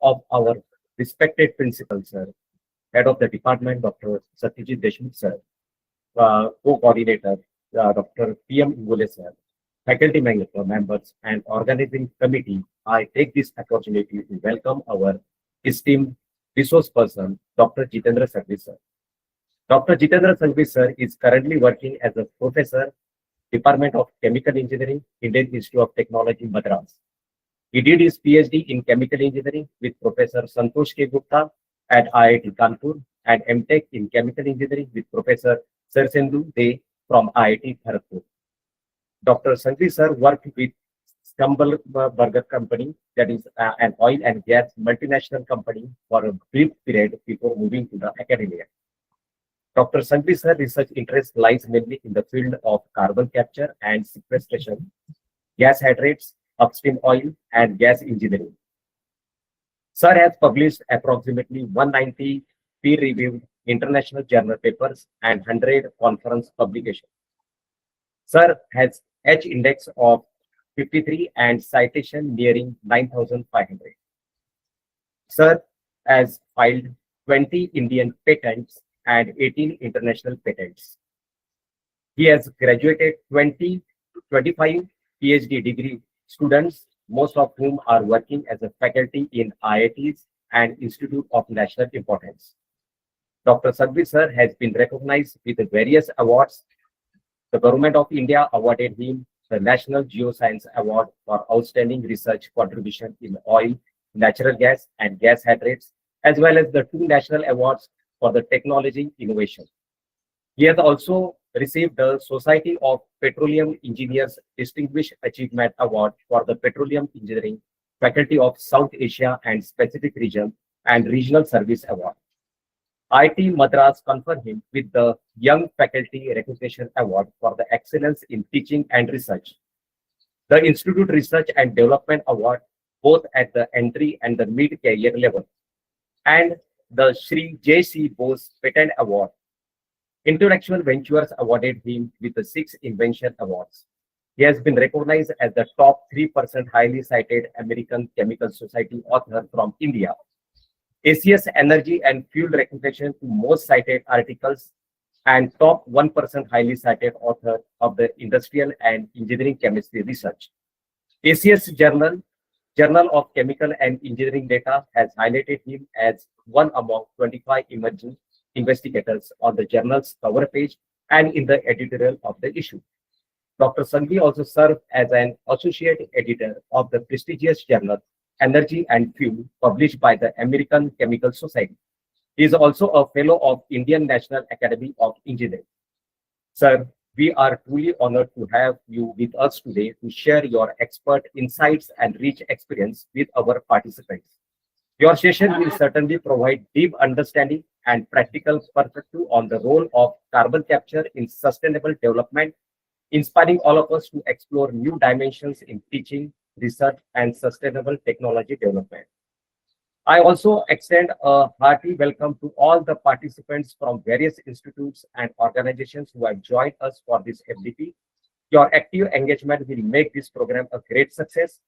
of our respected principal, sir, head of the department, Dr. Satyajit Deshmukh, sir, co-coordinator, Dr. PM Ingole, sir, faculty members, and organizing committee, I take this opportunity to welcome our esteemed resource person, Dr. Jitendra Sanghvi, sir. Dr. Jitendra Sanghvi, sir, is currently working as a professor, Department of Chemical Engineering, Indian Institute of Technology, Madras. He did his PhD in Chemical Engineering with Professor Santosh K. Gupta at IIT Kanpur and MTech in Chemical Engineering with Professor Sarsendu De from IIT Kharagpur. Dr. Sanghvi, sir, worked with Schlumberger Company, that is an oil and gas multinational company, for a brief period before moving to the academia. Dr. Sanghvi, sir, research interest lies mainly in the field of carbon capture and sequestration, gas hydrates, upstream oil, and gas engineering. Sir has published approximately 190 peer-reviewed international journal papers and 100 conference publications. Sir has H index of 53 and citation nearing 9,500. Sir has filed 20 Indian patents and 18 international patents. He has graduated 20 to 25 PhD degree students, most of whom are working as a faculty in IITs and Institute of National Importance. Dr. Sanghvi, sir, has been recognized with various awards. The Government of India awarded him the National Geoscience Award for Outstanding Research Contribution in Oil, Natural Gas, and Gas Hydrates, as well as the 2 national awards for the technology innovation. He has also received the Society of Petroleum Engineers Distinguished Achievement Award for the Petroleum Engineering Faculty of South Asia and Pacific Region and Regional Service Award. IIT Madras conferred him with the Young Faculty Recognition Award for the excellence in teaching and research. The Institute Research and Development Award, both at the entry and the mid-career level, and the Shri J.C. Bose Patent Award. Intellectual Ventures awarded him with the 6 Invention Awards. He has been recognized as the top 3% highly cited American Chemical Society author from India. ACS Energy and Fuel recognition to most cited articles, and top 1% highly cited author of the Industrial and Engineering Chemistry Research. ACS Journal of Chemical and Engineering Data has highlighted him as one among 25 emerging investigators on the journal's cover page and in the editorial of the issue. Dr. Sanghvi also served as an associate editor of the prestigious journal Energy and Fuel, published by the American Chemical Society. He is also a fellow of Indian National Academy of Engineering. Sir, we are truly honored to have you with us today to share your expert insights and rich experience with our participants. Your session will certainly provide deep understanding and practical perspective on the role of carbon capture in sustainable development, inspiring all of us to explore new dimensions in teaching, research, and sustainable technology development. I also extend a hearty welcome to all the participants from various institutes and organizations who have joined us for this FDP. Your active engagement will make this program a great success.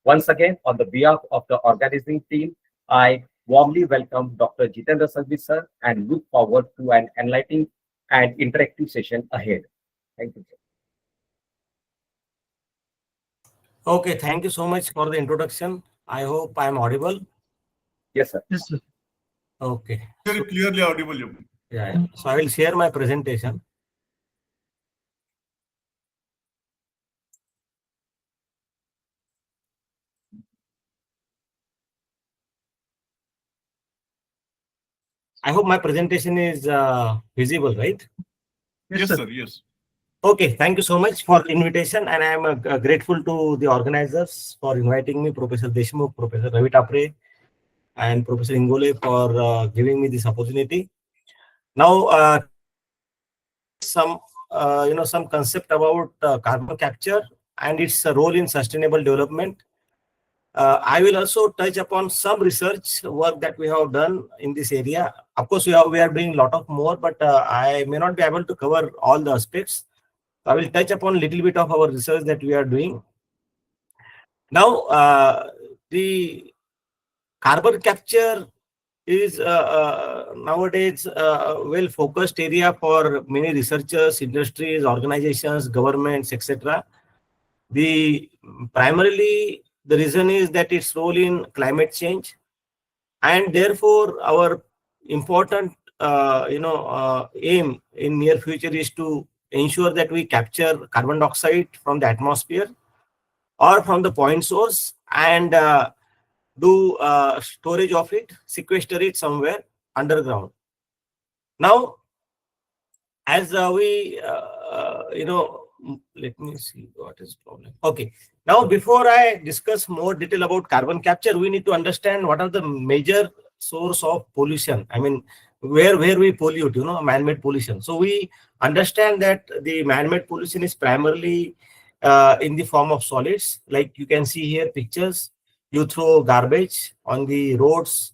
Once again, on the behalf of the organizing team, I warmly welcome Dr. Jitendra Sanghvi, sir, and look forward to an enlightening and interactive session ahead. Thank you, sir. Okay, thank you so much for the introduction. I hope I am audible. Yes, sir. Yes, sir. Okay. Very clearly audible. Yeah. So I will share my presentation. I hope my presentation is visible, right? Yes, sir. Yes. Okay, thank you so much for the invitation, and I am grateful to the organizers for inviting me, Professor Deshmukh, Professor Ravi Tapre, and Professor Ingole for giving me this opportunity. Now, some some concept about carbon capture and its role in sustainable development. I will also touch upon some research work that we have done in this area. Of course, we are doing a lot of more, but I may not be able to cover all the aspects. I will touch upon a little bit of our research that we are doing. Now, the carbon capture is nowadays a well-focused area for many researchers, industries, organizations, governments, etc. The primarily the reason is that its role in climate change, and therefore our important aim in near future is to ensure that we capture carbon dioxide from the atmosphere or from the point source and do storage of it, sequester it somewhere underground. Now, as let me see what is problem. Okay. Now, before I discuss more detail about carbon capture, we need to understand what are the major source of pollution. I mean, where we pollute, man-made pollution. So we understand that the man-made pollution is primarily in the form of solids. Like you can see here pictures. You throw garbage on the roads,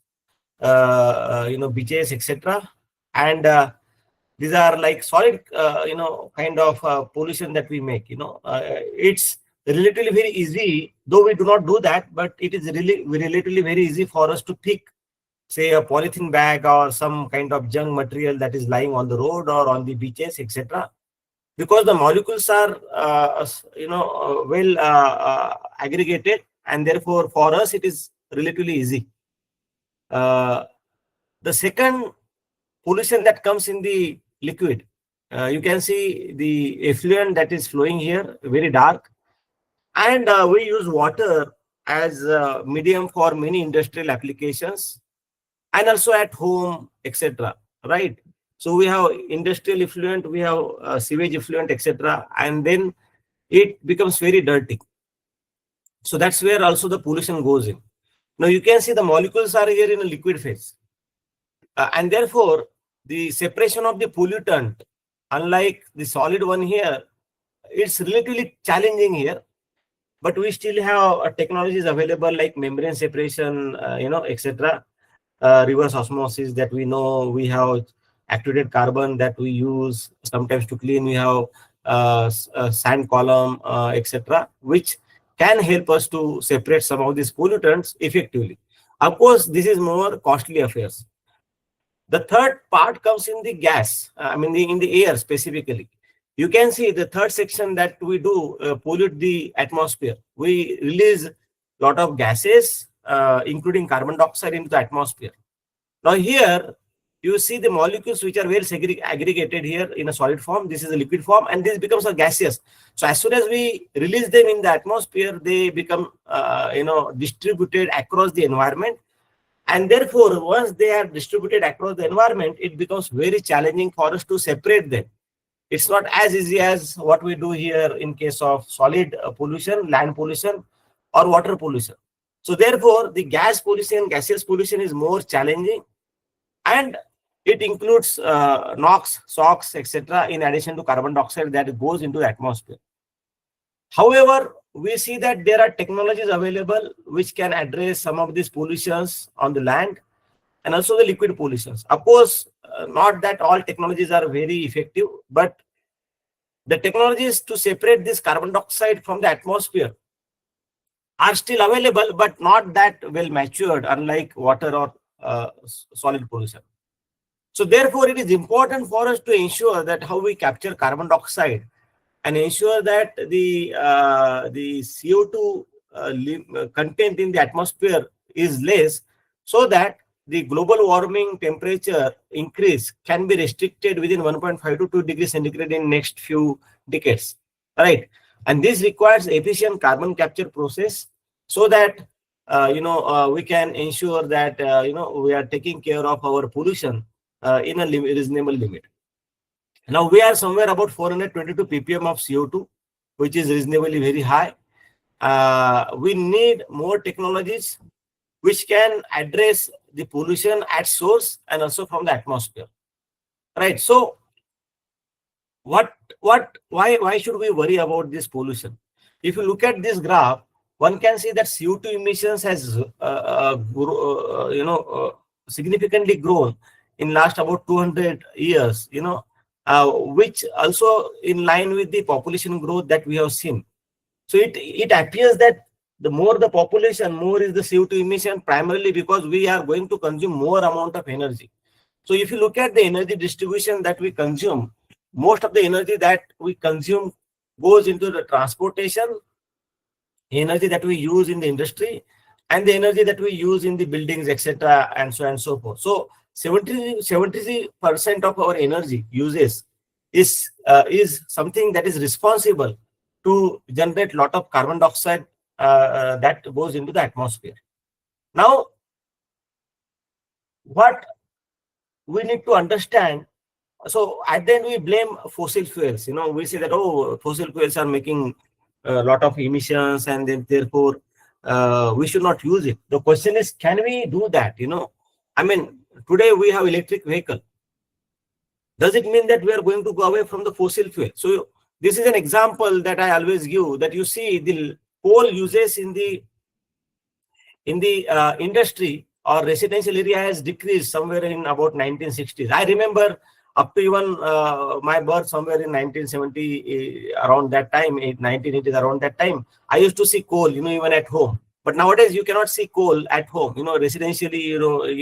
beaches, etc. And these are like solid, kind of pollution that we make. It's relatively very easy, though we do not do that, but it is really relatively very easy for us to pick, say, a polythene bag or some kind of junk material that is lying on the road or on the beaches, etc. Because the molecules are, aggregated, and therefore for us it is relatively easy. The second pollution that comes in the liquid, you can see the effluent that is flowing here, very dark, and we use water as a medium for many industrial applications and also at home, etc. Right? So we have industrial effluent, we have sewage effluent, etc., and then it becomes very dirty. So that's where also the pollution goes in. Now you can see the molecules are here in a liquid phase, and therefore the separation of the pollutant, unlike the solid one here, it's relatively challenging here. But we still have technologies available like membrane separation, etc. Reverse osmosis that we know. We have activated carbon that we use sometimes to clean. We have sand column, etc., which can help us to separate some of these pollutants effectively. Of course, this is more costly affairs. The third part comes in the gas, in the air specifically. You can see the third section that we do pollute the atmosphere. We release a lot of gases, including carbon dioxide, into the atmosphere. Now here, you see the molecules which are well aggregated here in a solid form. This is a liquid form, and this becomes a gaseous. So as soon as we release them in the atmosphere, they become, distributed across the environment. And therefore, once they are distributed across the environment, it becomes very challenging for us to separate them. It's not as easy as what we do here in case of solid pollution, land pollution, or water pollution. So therefore, the gas pollution, gaseous pollution is more challenging, and it includes NOx, SOx, etc., in addition to carbon dioxide that goes into the atmosphere. However, we see that there are technologies available which can address some of these pollutions on the land and also the liquid pollutions. Of course, not that all technologies are very effective, but the technologies to separate this carbon dioxide from the atmosphere are still available, but not that well matured, unlike water or solid pollution. So therefore, it is important for us to ensure that how we capture carbon dioxide and ensure that the CO2 content in the atmosphere is less, so that the global warming temperature increase can be restricted within 1.5 to 2 degrees centigrade in next few decades, right? And this requires efficient carbon capture process, so that we can ensure that we are taking care of our pollution in a reasonable limit. Now we are somewhere about 422 ppm of CO2, which is reasonably very high. We need more technologies which can address the pollution at source and also from the atmosphere, right? So why should we worry about this pollution? If you look at this graph, one can see that CO2 emissions has significantly grown in last about 200 years, which also in line with the population growth that we have seen. So it appears that the more the population, more is the CO2 emission, primarily because we are going to consume more amount of energy. So if you look at the energy distribution that we consume, most of the energy that we consume goes into the transportation, energy that we use in the industry, and the energy that we use in the buildings, etc., and so on and so forth. So 70% of our energy uses is something that is responsible to generate a lot of carbon dioxide that goes into the atmosphere. Now, what we need to understand, so at the end we blame fossil fuels. We say that, oh, fossil fuels are making a lot of emissions, and then therefore we should not use it. The question is, can we do that? I mean, today we have electric vehicle. Does it mean that we are going to go away from the fossil fuel? So this is an example that I always give, that you see the coal uses in the industry or residential area has decreased somewhere in about 1960s. I remember up to even my birth somewhere in 1970, around that time, 1980s, around that time, I used to see coal, even at home. But nowadays you cannot see coal at home. Residentially,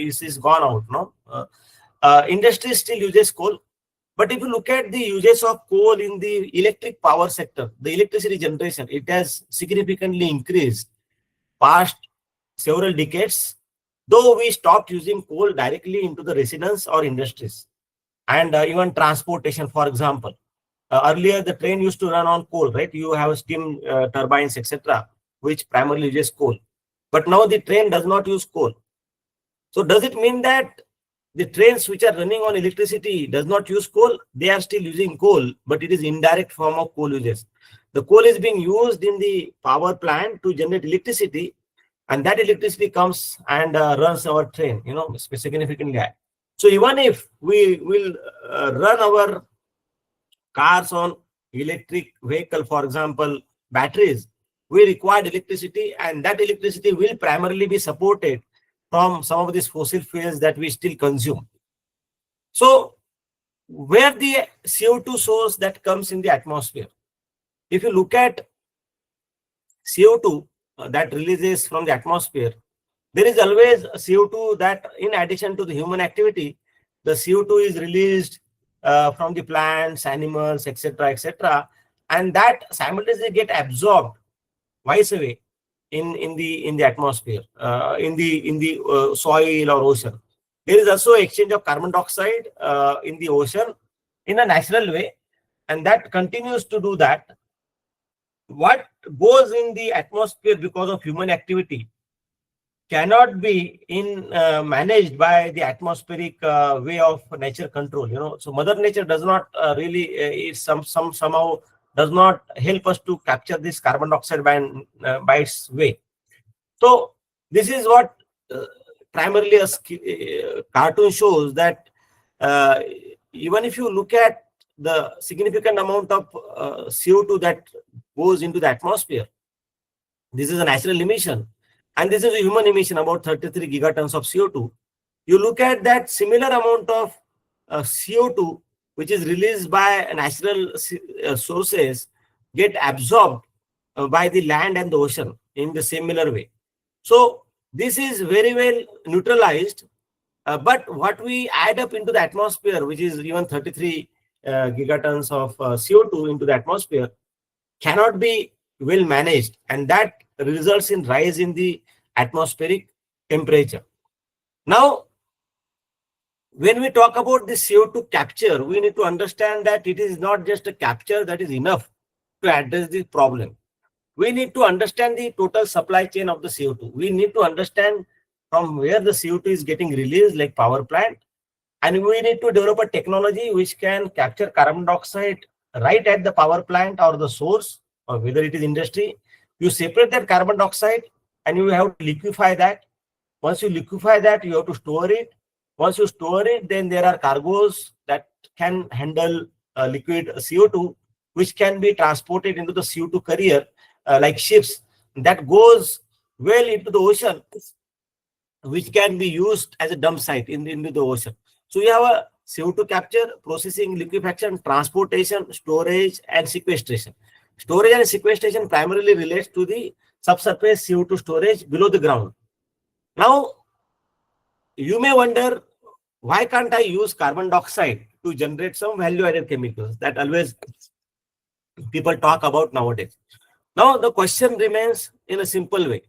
it's gone out. No, industry still uses coal. But if you look at the uses of coal in the electric power sector, the electricity generation, it has significantly increased past several decades, though we stopped using coal directly into the residence or industries. And even transportation, for example. Earlier, the train used to run on coal, right? You have steam turbines, etc., which primarily uses coal. But now the train does not use coal. So does it mean that the trains which are running on electricity does not use coal? They are still using coal, but it is indirect form of coal uses. The coal is being used in the power plant to generate electricity, and that electricity comes and runs our train, significantly high. So even if we will run our cars on electric vehicle, for example, batteries, we require electricity, and that electricity will primarily be supported from some of these fossil fuels that we still consume. So where the CO2 source that comes in the atmosphere, if you look at CO2 that releases from the atmosphere, there is always a CO2 that, in addition to the human activity, the CO2 is released from the plants, animals, etc., etc., and that simultaneously get absorbed vice away in the atmosphere, in the soil or ocean. There is also exchange of carbon dioxide in the ocean in a natural way, and that continues to do that. What goes in the atmosphere because of human activity cannot be managed by the atmospheric way of nature control. So Mother Nature does not really somehow does not help us to capture this carbon dioxide by its way. So this is what primarily a cartoon shows, that even if you look at the significant amount of CO2 that goes into the atmosphere, this is a natural emission, and this is a human emission, about 33 gigatons of CO2. You look at that similar amount of CO2 which is released by natural sources get absorbed by the land and the ocean in the similar way. So this is very well neutralized, but what we add up into the atmosphere, which is even 33 gigatons of CO2 into the atmosphere, cannot be well managed, and that results in rise in the atmospheric temperature. Now, when we talk about the CO2 capture, we need to understand that it is not just a capture that is enough to address this problem. We need to understand the total supply chain of the CO2. We need to understand from where the CO2 is getting released, like power plant, and we need to develop a technology which can capture carbon dioxide right at the power plant or the source, or whether it is industry. You separate that carbon dioxide and you have to liquefy that. Once you liquefy that, you have to store it. Once you store it, then there are cargoes that can handle liquid CO2, which can be transported into the CO2 carrier, like ships, that goes well into the ocean, which can be used as a dump site into the ocean. So you have a CO2 capture, processing, liquefaction, transportation, storage, and sequestration. Storage and sequestration primarily relates to the subsurface CO2 storage below the ground. Now, you may wonder, why can't I use carbon dioxide to generate some value-added chemicals that always people talk about nowadays? Now, the question remains in a simple way.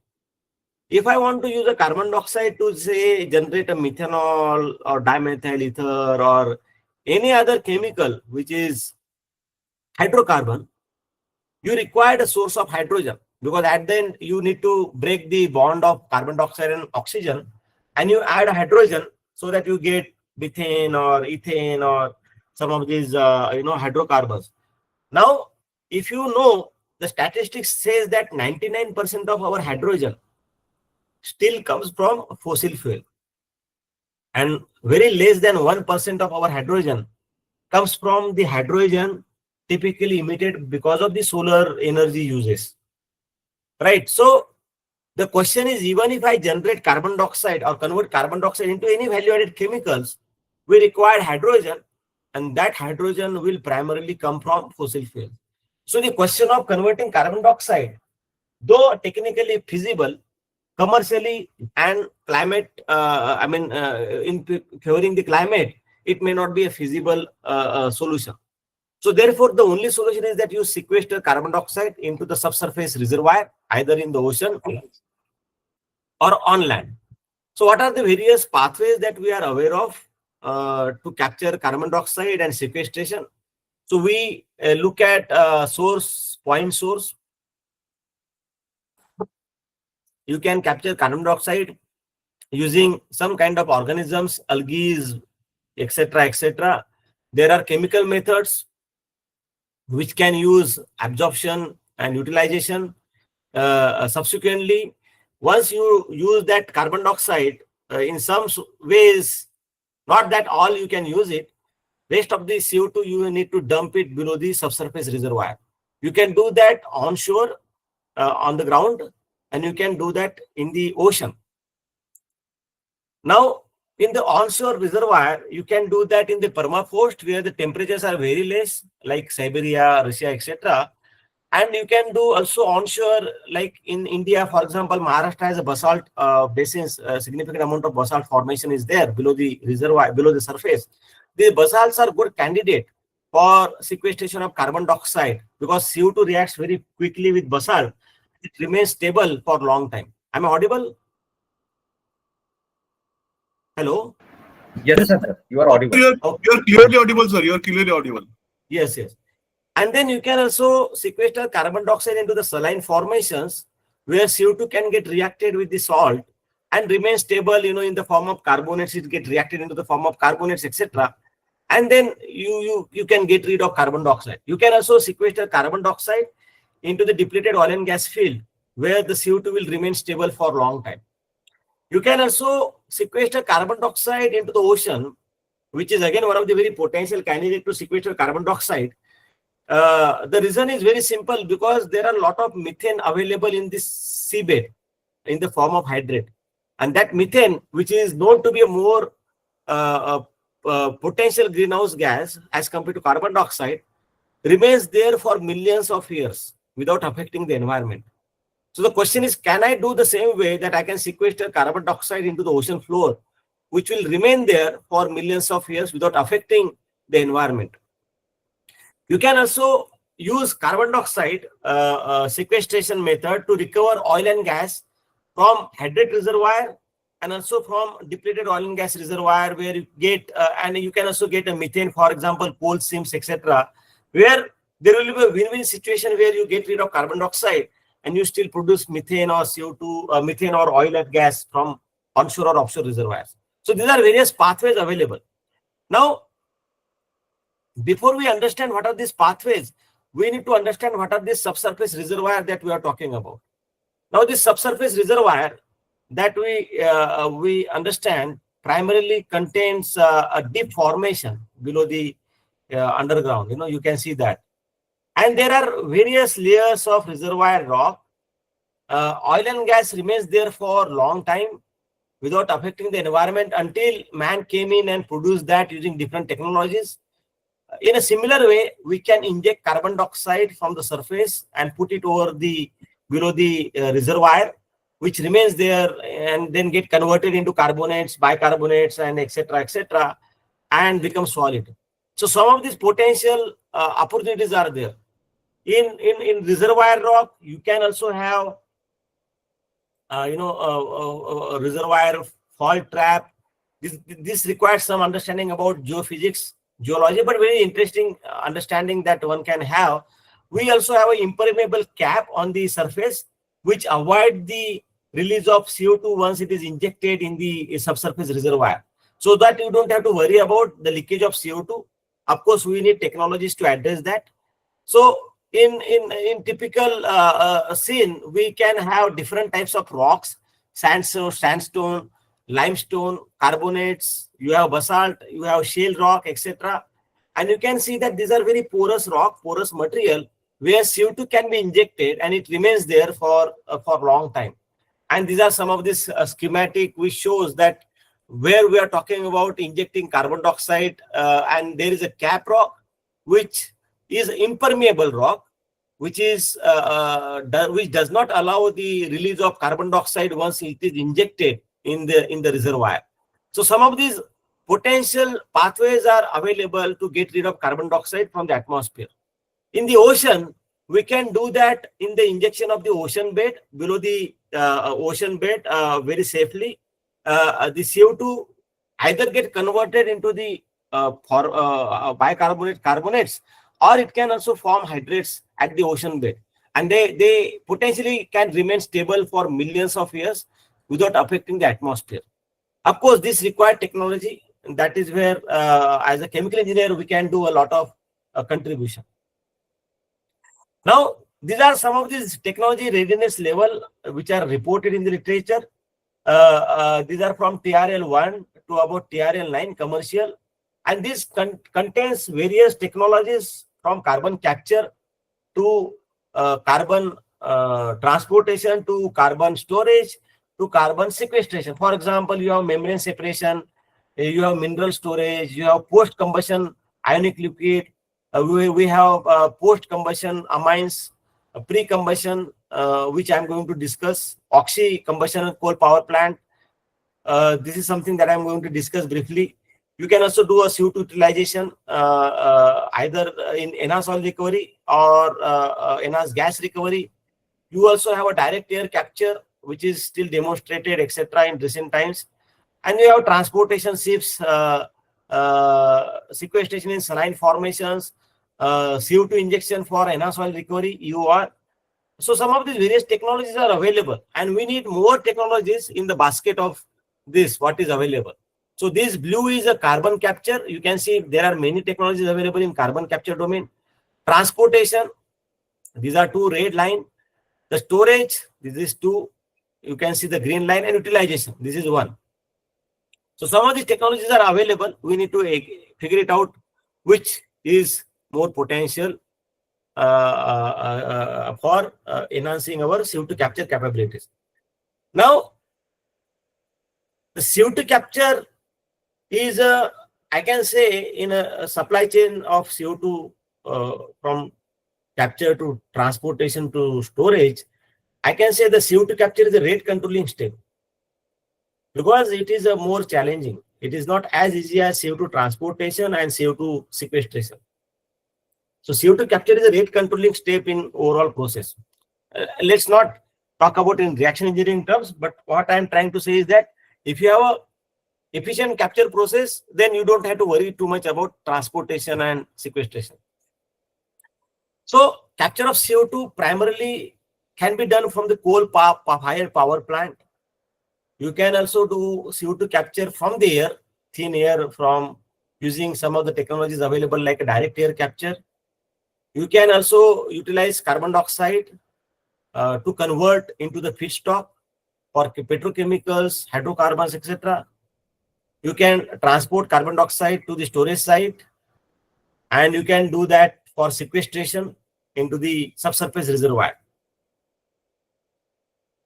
If I want to use a carbon dioxide to, say, generate a methanol or dimethyl ether or any other chemical which is hydrocarbon, you require a source of hydrogen, because at the end you need to break the bond of carbon dioxide and oxygen, and you add a hydrogen so that you get methane or ethane or some of these hydrocarbons. Now, if you know, the statistics says that 99% of our hydrogen still comes from fossil fuel, and very less than 1% of our hydrogen comes from the hydrogen typically emitted because of the solar energy uses, right? So the question is, even if I generate carbon dioxide or convert carbon dioxide into any value-added chemicals, we require hydrogen, and that hydrogen will primarily come from fossil fuel. So the question of converting carbon dioxide, though technically feasible, commercially and climate, in curing the climate, it may not be a feasible solution. So therefore, the only solution is that you sequester carbon dioxide into the subsurface reservoir, either in the ocean or on land. So what are the various pathways that we are aware of to capture carbon dioxide and sequestration? So we look at point source. You can capture carbon dioxide using some kind of organisms, algae, etc., etc. There are chemical methods which can use absorption and utilization. Subsequently, once you use that carbon dioxide, in some ways, not that all you can use it, rest of the CO2 you need to dump it below the subsurface reservoir. You can do that onshore, on the ground, and you can do that in the ocean. Now, in the onshore reservoir, you can do that in the permafrost, where the temperatures are very less, like Siberia, Russia, etc. And you can do also onshore, like in India, for example, Maharashtra has a basalt basins, a significant amount of basalt formation is there below the reservoir, below the surface. The basalts are good candidate for sequestration of carbon dioxide, because CO2 reacts very quickly with basalt. It remains stable for a long time. Am I audible? Hello? Yes, sir. You are audible. You're clearly audible, sir. You're clearly audible. Yes, yes. And then you can also sequester carbon dioxide into the saline formations, where CO2 can get reacted with the salt and remain stable, in the form of carbonates. It get reacted into the form of carbonates, etc. And then you can get rid of carbon dioxide. You can also sequester carbon dioxide into the depleted oil and gas field, where the CO2 will remain stable for a long time. You can also sequester carbon dioxide into the ocean, which is again one of the very potential candidates to sequester carbon dioxide. The reason is very simple, because there are a lot of methane available in this seabed in the form of hydrate. And that methane, which is known to be a more potential greenhouse gas as compared to carbon dioxide, remains there for millions of years without affecting the environment. So the question is, can I do the same way that I can sequester carbon dioxide into the ocean floor, which will remain there for millions of years without affecting the environment? You can also use carbon dioxide sequestration method to recover oil and gas from hydrate reservoir and also from depleted oil and gas reservoir, where you get, and you can also get a methane, for example, coal seams, etc., where there will be a win-win situation where you get rid of carbon dioxide and you still produce methane or CO2, methane or oil and gas from onshore or offshore reservoirs. So these are various pathways available. Now, before we understand what are these pathways, we need to understand what are these subsurface reservoir that we are talking about. Now, this subsurface reservoir that we understand primarily contains a deep formation below the underground. You can see that. And there are various layers of reservoir rock. Oil and gas remains there for a long time without affecting the environment until man came in and produced that using different technologies. In a similar way, we can inject carbon dioxide from the surface and put it over the below the reservoir, which remains there and then get converted into carbonates, bicarbonates, and etc., and become solid. So some of these potential opportunities are there. In reservoir rock, you can also have a reservoir fault trap. This requires some understanding about geophysics, geology, but very interesting understanding that one can have. We also have an impermeable cap on the surface, which avoid the release of CO2 once it is injected in the subsurface reservoir, so that you don't have to worry about the leakage of CO2. Of course, we need technologies to address that. So in typical scene, we can have different types of rocks: sandstone, limestone, carbonates. You have basalt, you have shale rock, etc. And you can see that these are very porous rock, porous material, where CO2 can be injected and it remains there for long time. And these are some of this schematic which shows that where we are talking about injecting carbon dioxide, and there is a cap rock which is impermeable rock, which is which does not allow the release of carbon dioxide once it is injected in the reservoir. So some of these potential pathways are available to get rid of carbon dioxide from the atmosphere. In the ocean, we can do that in the injection of the ocean bed, below the ocean bed, very safely. The CO2 either get converted into the bicarbonate carbonates, or it can also form hydrates at the ocean bed, and they potentially can remain stable for millions of years without affecting the atmosphere. Of course, this requires technology. That is where, as a chemical engineer, we can do a lot of contribution. Now, these are some of these technology readiness level which are reported in the literature. These are from TRL 1 to about TRL 9 commercial, and this contains various technologies from carbon capture to carbon transportation to carbon storage to carbon sequestration. For example, you have membrane separation, you have mineral storage, you have post-combustion ionic liquid, we have post-combustion amines, pre-combustion, which I'm going to discuss, oxy-combustion coal power plant. This is something that I'm going to discuss briefly. You can also do a CO2 utilization, either in enhanced oil recovery or enhanced gas recovery. You also have a direct air capture, which is still demonstrated, etc., in recent times. And you have transportation ships, sequestration in saline formations, CO2 injection for enhanced oil recovery, EOR. So some of these various technologies are available, and we need more technologies in the basket of this, what is available. So this blue is a carbon capture. You can see there are many technologies available in carbon capture domain. Transportation, these are two red line. The storage, this is two. You can see the green line, and utilization, this is one. So some of these technologies are available. We need to figure it out which is more potential for enhancing our CO2 capture capabilities. Now, the CO2 capture is I can say, in a supply chain of CO2 from capture to transportation to storage, I can say the CO2 capture is a rate controlling step, because it is a more challenging. It is not as easy as CO2 transportation and CO2 sequestration. So CO2 capture is a rate controlling step in overall process. Let's not talk about in reaction engineering terms, but what I'm trying to say is that if you have a efficient capture process, then you don't have to worry too much about transportation and sequestration. So capture of CO2 primarily can be done from the coal-fired power plant. You can also do CO2 capture from the air, thin air, from using some of the technologies available like a direct air capture. You can also utilize carbon dioxide to convert into the feedstock for petrochemicals, hydrocarbons, etc. You can transport carbon dioxide to the storage site, and you can do that for sequestration into the subsurface reservoir.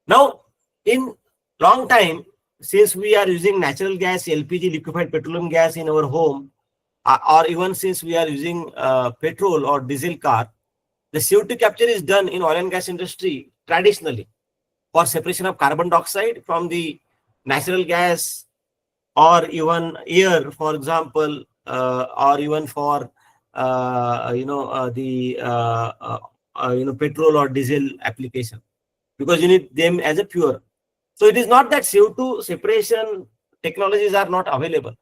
Now, in long time, since we are using natural gas, LPG, liquefied petroleum gas in our home, or even since we are using petrol or diesel car, the CO2 capture is done in oil and gas industry traditionally for separation of carbon dioxide from the natural gas, or even air, for example, or even for petrol or diesel application, because you need them as a pure. So it is not that CO2 separation technologies are not available,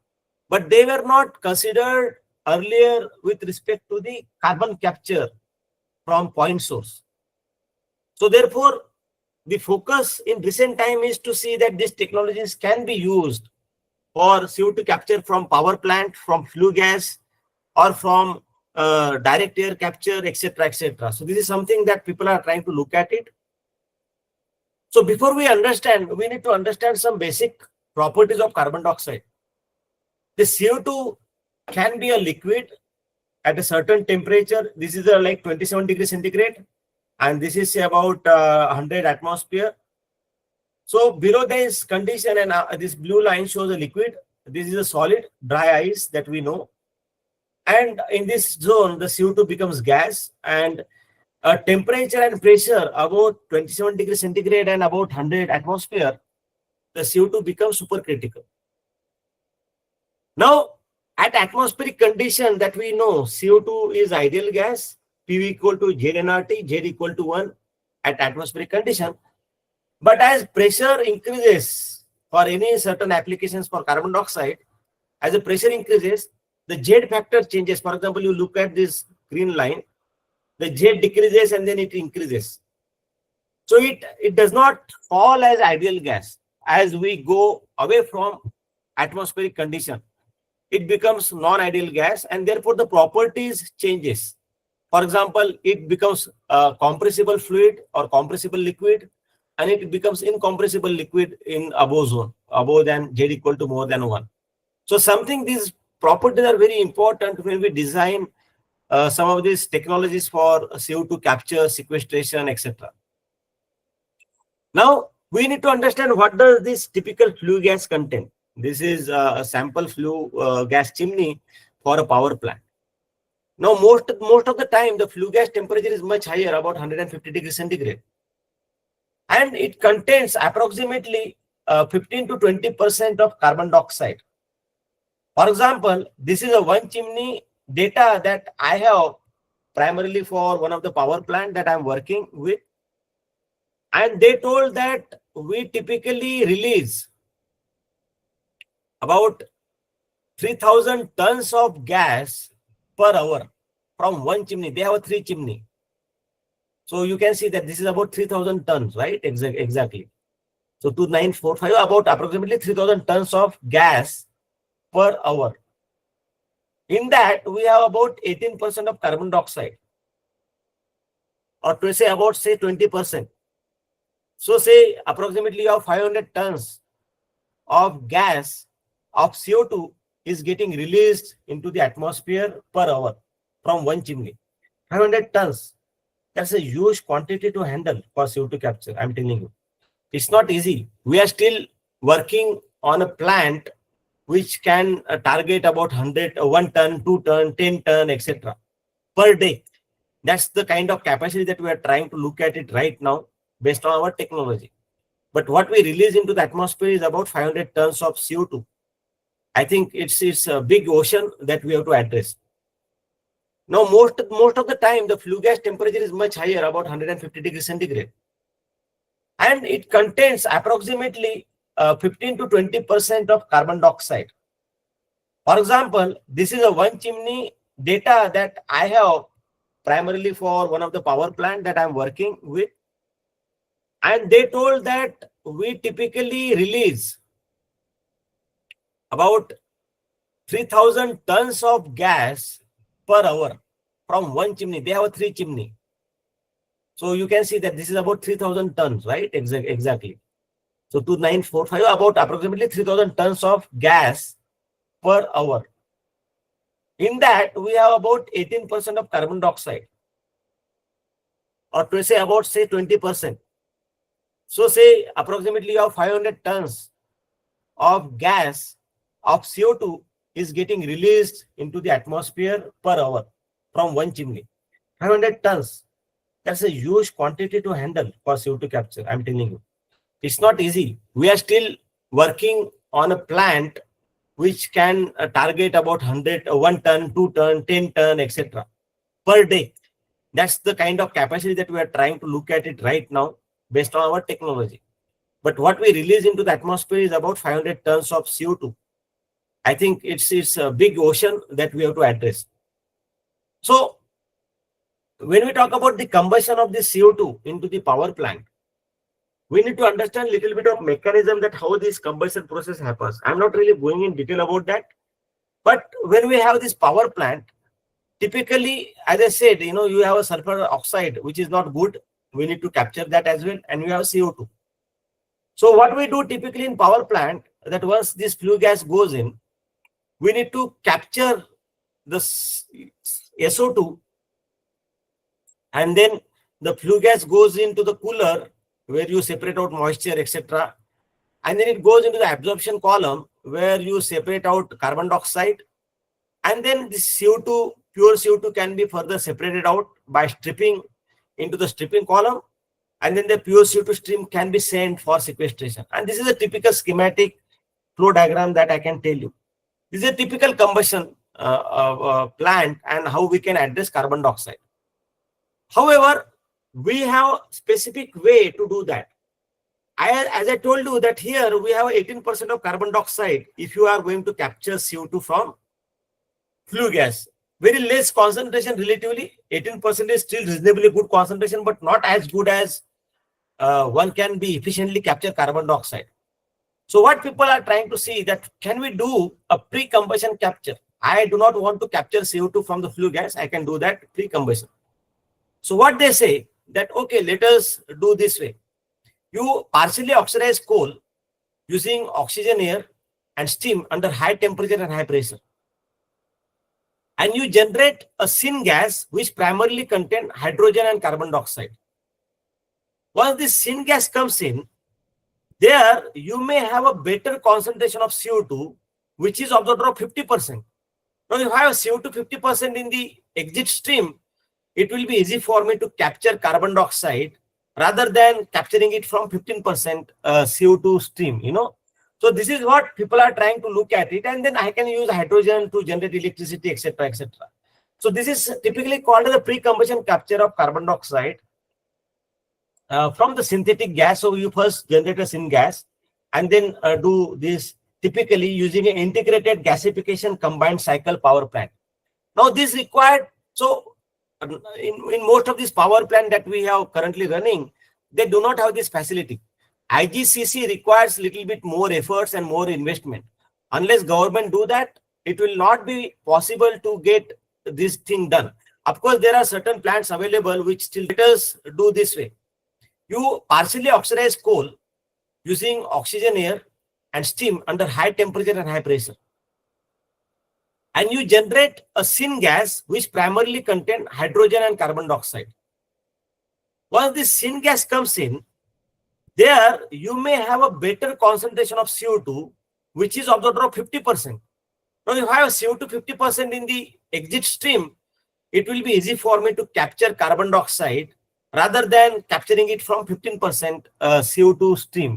but they were not considered earlier with respect to the carbon capture from point source. So therefore, the focus in recent time is to see that these technologies can be used for CO2 capture from power plant, from flue gas, or from direct air capture, etc., etc. So this is something that people are trying to look at it. So before we understand, we need to understand some basic properties of carbon dioxide. The CO2 can be a liquid at a certain temperature. This is like 27 degrees centigrade, and this is about 100 atmosphere. So below this condition, and this blue line shows a liquid. This is a solid, dry ice that we know. And in this zone, the CO2 becomes gas, and temperature and pressure about 27 degrees centigrade and about 100 atmosphere, the CO2 becomes supercritical. Now, at atmospheric condition that we know, CO2 is ideal gas, PV equal to ZnRT, Z equal to 1 at atmospheric condition. But as pressure increases for any certain applications for carbon dioxide, as the pressure increases, the Z factor changes. For example, you look at this green line, the Z decreases and then it increases. So it does not fall as ideal gas. As we go away from atmospheric condition, it becomes non-ideal gas, and therefore the properties changes. For example, it becomes a compressible fluid or compressible liquid, and it becomes incompressible liquid in above zone, above than Z equal to more than 1. So these properties are very important when we design some of these technologies for CO2 capture, sequestration, etc. Now, we need to understand what does this typical flue gas contain. This is a sample flue gas chimney for a power plant. Now, most of the time, the flue gas temperature is much higher, about 150 degrees centigrade. And it contains approximately 15 to 20% of carbon dioxide. For example, this is a one chimney data that I have primarily for one of the power plant that I'm working with. And they told that we typically release about 3,000 tons of gas per hour from one chimney. They have a 3 chimney. So you can see that this is about 3,000 tons, right? Exactly. So 2945, about approximately 3,000 tons of gas per hour. In that, we have about 18% of carbon dioxide, or to say about 20%. So say approximately you have 500 tons of gas of CO2 is getting released into the atmosphere per hour from one chimney. 500 tons. That's a huge quantity to handle for CO2 capture. I'm telling you, it's not easy. We are still working on a plant which can target about 1 ton, 2 ton, 10 ton, etc. per day. That's the kind of capacity that we are trying to look at it right now based on our technology. But what we release into the atmosphere is about 500 tons of CO2. I think it's a big ocean that we have to address. Now, most of the time, the flue gas temperature is much higher, about 150 degrees centigrade. And it contains approximately 15 to 20% of carbon dioxide. For example, this is a one chimney data that I have primarily for one of the power plant that I'm working with. And they told that we typically release about 3,000 tons of gas per hour from one chimney. They have a 3 chimney. So you can see that this is about 3,000 tons, right? Exactly. So 2945, about approximately 3,000 tons of gas per hour. In that, we have about 18% of carbon dioxide, or to say about 20%. So say approximately you have 500 tons of gas of CO2 is getting released into the atmosphere per hour from one chimney. 500 tons. That's a huge quantity to handle for CO2 capture. I'm telling you, it's not easy. We are still working on a plant which can target about 1 ton, 2 ton, 10 ton, etc. per day. That's the kind of capacity that we are trying to look at it right now based on our technology. But what we release into the atmosphere is about 500 tons of CO2. I think it's a big ocean that we have to address. So when we talk about the combustion of the CO2 into the power plant, we need to understand a little bit of mechanism that how this combustion process happens. I'm not really going in detail about that. But when we have this power plant, typically, as I said, you have a sulfur oxide, which is not good. We need to capture that as well. And we have CO2. So what we do typically in power plant, that once this flue gas goes in, we need to capture the SO2, and then the flue gas goes into the cooler where you separate out moisture, etc. And then it goes into the absorption column where you separate out carbon dioxide. And then this CO2, pure CO2, can be further separated out by stripping into the stripping column. And then the pure CO2 stream can be sent for sequestration. And this is a typical schematic flow diagram that I can tell you. This is a typical combustion plant and how we can address carbon dioxide. However, we have specific way to do that. As I told you that here we have 18% of carbon dioxide if you are going to capture CO2 from flue gas. Very less concentration relatively. 18% is still reasonably good concentration, but not as good as one can be efficiently capture carbon dioxide. So what people are trying to see that can we do a pre-combustion capture? I do not want to capture CO2 from the flue gas. I can do that pre-combustion. So what they say that, okay, let us do this way. You partially oxidize coal using oxygen, air and steam under high temperature and high pressure. And you generate a syngas which primarily contains hydrogen and carbon dioxide. Once this syngas comes in, there you may have a better concentration of CO2, which is of the order of 50%. Now, if I have CO2 50% in the exit stream, it will be easy for me to capture carbon dioxide rather than capturing it from 15% CO2 stream, So this is what people are trying to look at it. And then I can use hydrogen to generate electricity, etc., etc. So this is typically called the pre-combustion capture of carbon dioxide from the synthetic gas. So you first generate a syngas and then do this typically using an integrated gasification combined cycle power plant. Now this required, so in most of these power plant that we have currently running, they do not have this facility. IGCC requires little bit more efforts and more investment. Unless government do that, it will not be possible to get this thing done. Of course, there are certain plants available which still let us do this way. You partially oxidize coal using oxygen, air and steam under high temperature and high pressure. And you generate a syngas which primarily contains hydrogen and carbon dioxide. Once this syngas comes in, there you may have a better concentration of CO2, which is of the order of 50%. Now, if I have CO2 50% in the exit stream, it will be easy for me to capture carbon dioxide rather than capturing it from 15% CO2 stream,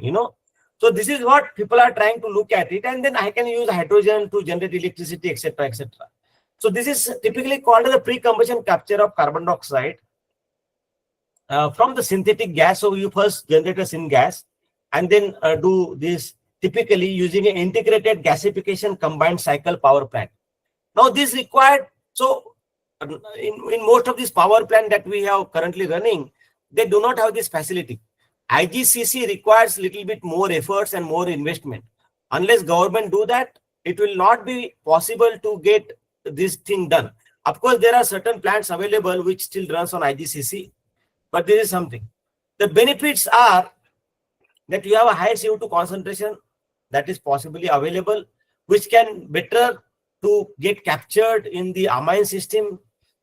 So this is what people are trying to look at it. And then I can use hydrogen to generate electricity, etc., etc. So this is typically called the pre-combustion capture of carbon dioxide from the synthetic gas. So you first generate a syngas and then do this typically using an integrated gasification combined cycle power plant. Now this required, so in most of these power plant that we have currently running, they do not have this facility. IGCC requires little bit more efforts and more investment. Unless government do that, it will not be possible to get this thing done. Of course, there are certain plants available which still runs on IGCC, but this is something. The benefits are that you have a high CO2 concentration that is possibly available, which can better to get captured in the amine system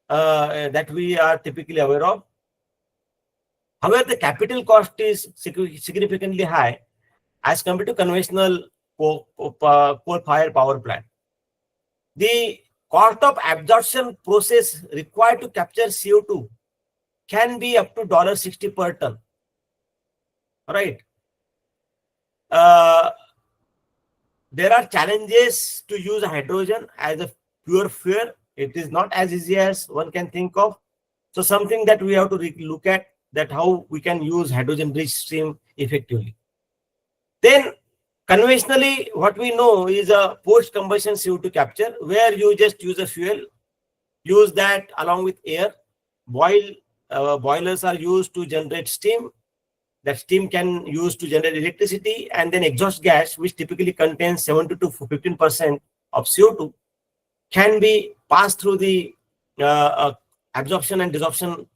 that we are typically aware of. However, the capital cost is significantly high as compared to conventional coal-fired power plant. The cost of absorption process required to capture CO2 can be up to $60 per ton. Right. There are challenges to use hydrogen as a pure fuel. It is not as easy as one can think of. So something that we have to look at, that how we can use hydrogen rich stream effectively. Then conventionally, what we know is a post combustion CO2 capture, where you just use a fuel, use that along with air. Boilers are used to generate steam. That steam can use to generate electricity, and then exhaust gas, which typically contains 7 to 15% of CO2, can be passed through the absorption and desorption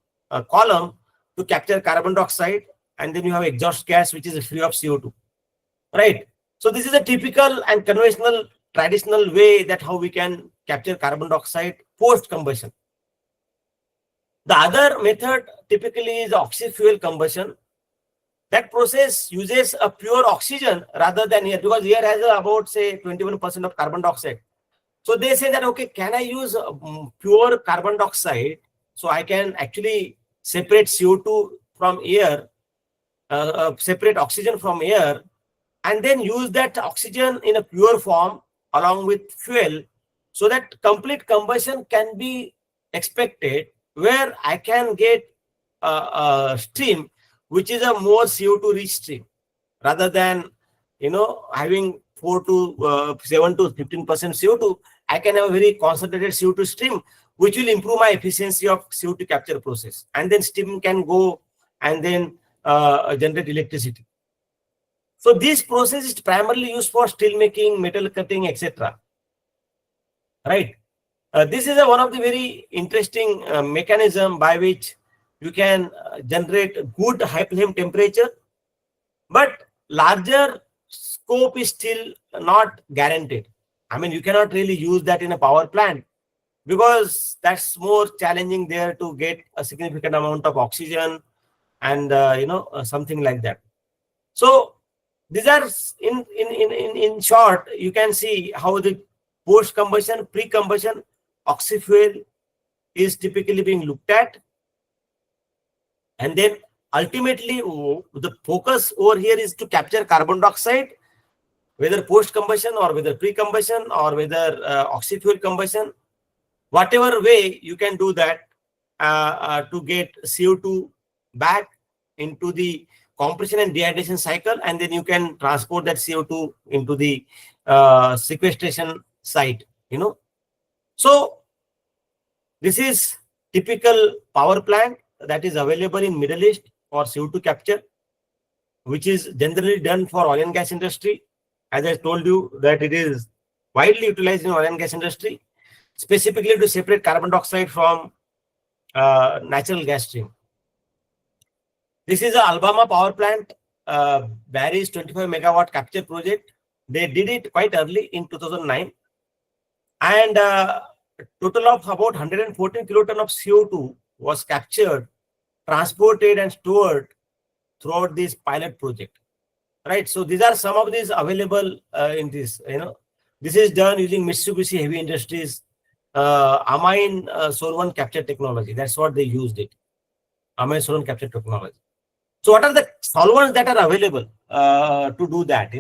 column to capture carbon dioxide, and then you have exhaust gas, which is free of CO2. Right. So this is a typical and conventional, traditional way that how we can capture carbon dioxide post combustion. The other method typically is oxy-fuel combustion. That process uses a pure oxygen rather than air, because air has about, say, 21% of carbon dioxide. So they say that, okay, can I use pure carbon dioxide, so I can actually separate CO2 from air, separate oxygen from air, and then use that oxygen in a pure form along with fuel, so that complete combustion can be expected, where I can get a stream which is a more CO2 rich stream, rather than, you know, having 7 to 15% CO2. I can have a very concentrated CO2 stream, which will improve my efficiency of CO2 capture process, and then steam can go and then generate electricity. So this process is primarily used for steel making, metal cutting, etc. Right. This is one of the very interesting mechanism by which you can generate good high flame temperature, but larger scope is still not guaranteed. I mean, you cannot really use that in a power plant, because that's more challenging there to get a significant amount of oxygen and something like that. So these are in short, you can see how the post combustion, pre-combustion oxy-fuel is typically being looked at. And then ultimately, the focus over here is to capture carbon dioxide, whether post-combustion or whether pre-combustion or whether oxy-fuel combustion. Whatever way you can do that to get CO2 back into the compression and dehydration cycle, and then you can transport that CO2 into the sequestration site, So this is typical power plant that is available in Middle East for CO2 capture, which is generally done for oil and gas industry. As I told you, that it is widely utilized in oil and gas industry, specifically to separate carbon dioxide from natural gas stream. This is the Alabama power plant, Barry's 25 megawatt capture project. They did it quite early in 2009, and a total of about 114 kiloton of CO2 was captured, transported, and stored throughout this pilot project. Right. So these are some of these available in this. This is done using Mitsubishi Heavy Industries amine solvent capture technology. That's what they used it. Amine solvent capture technology. So what are the solvents that are available to do that?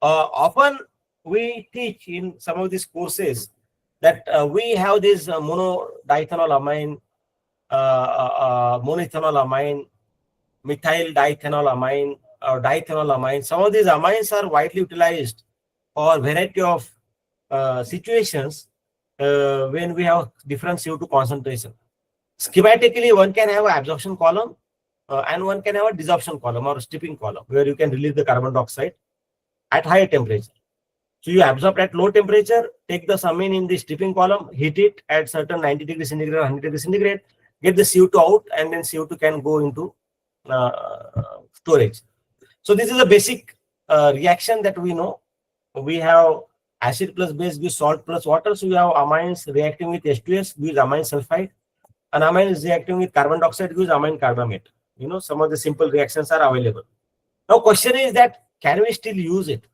Often we teach in some of these courses that we have this monodiethanol amine, monoethanol amine, methyl diethanol amine, or diethanol amine. Some of these amines are widely utilized for a variety of situations when we have different CO2 concentration. Schematically, one can have an absorption column and one can have a desorption column or a stripping column, where you can release the carbon dioxide at higher temperature. So you absorb at low temperature, take the amine in the stripping column, heat it at certain 90 degrees centigrade or 100 degrees centigrade, get the CO2 out, and then CO2 can go into storage. So this is a basic reaction that we know. We have acid plus base gives salt plus water. So we have amines reacting with H2S gives amine sulfide. An amine is reacting with carbon dioxide gives amine carbamate. Some of the simple reactions are available. Now question is that, can we still use it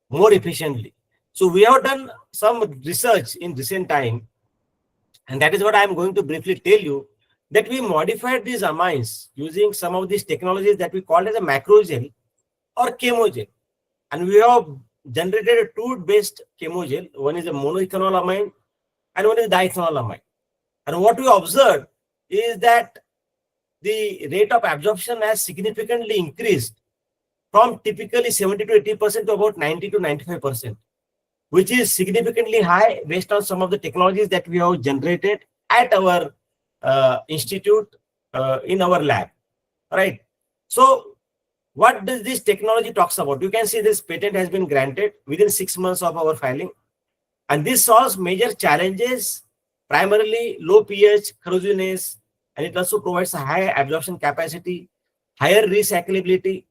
more efficiently? So we have done some research in recent time, and that is what I am going to briefly tell you, that we modified these amines using some of these technologies that we call as a macrogel or chemogel. And we have generated a two-based chemogel. One is a monoethanol amine and one is diethanol amine. And what we observed is that the rate of absorption has significantly increased from typically 70 to 80% to about 90 to 95%, which is significantly high based on some of the technologies that we have generated at our institute in our lab, right? So what does this technology talks about? You can see this patent has been granted within 6 months of our filing, and this solves major challenges, primarily low pH, corrosioness, and it also provides a high absorption capacity, higher recyclability.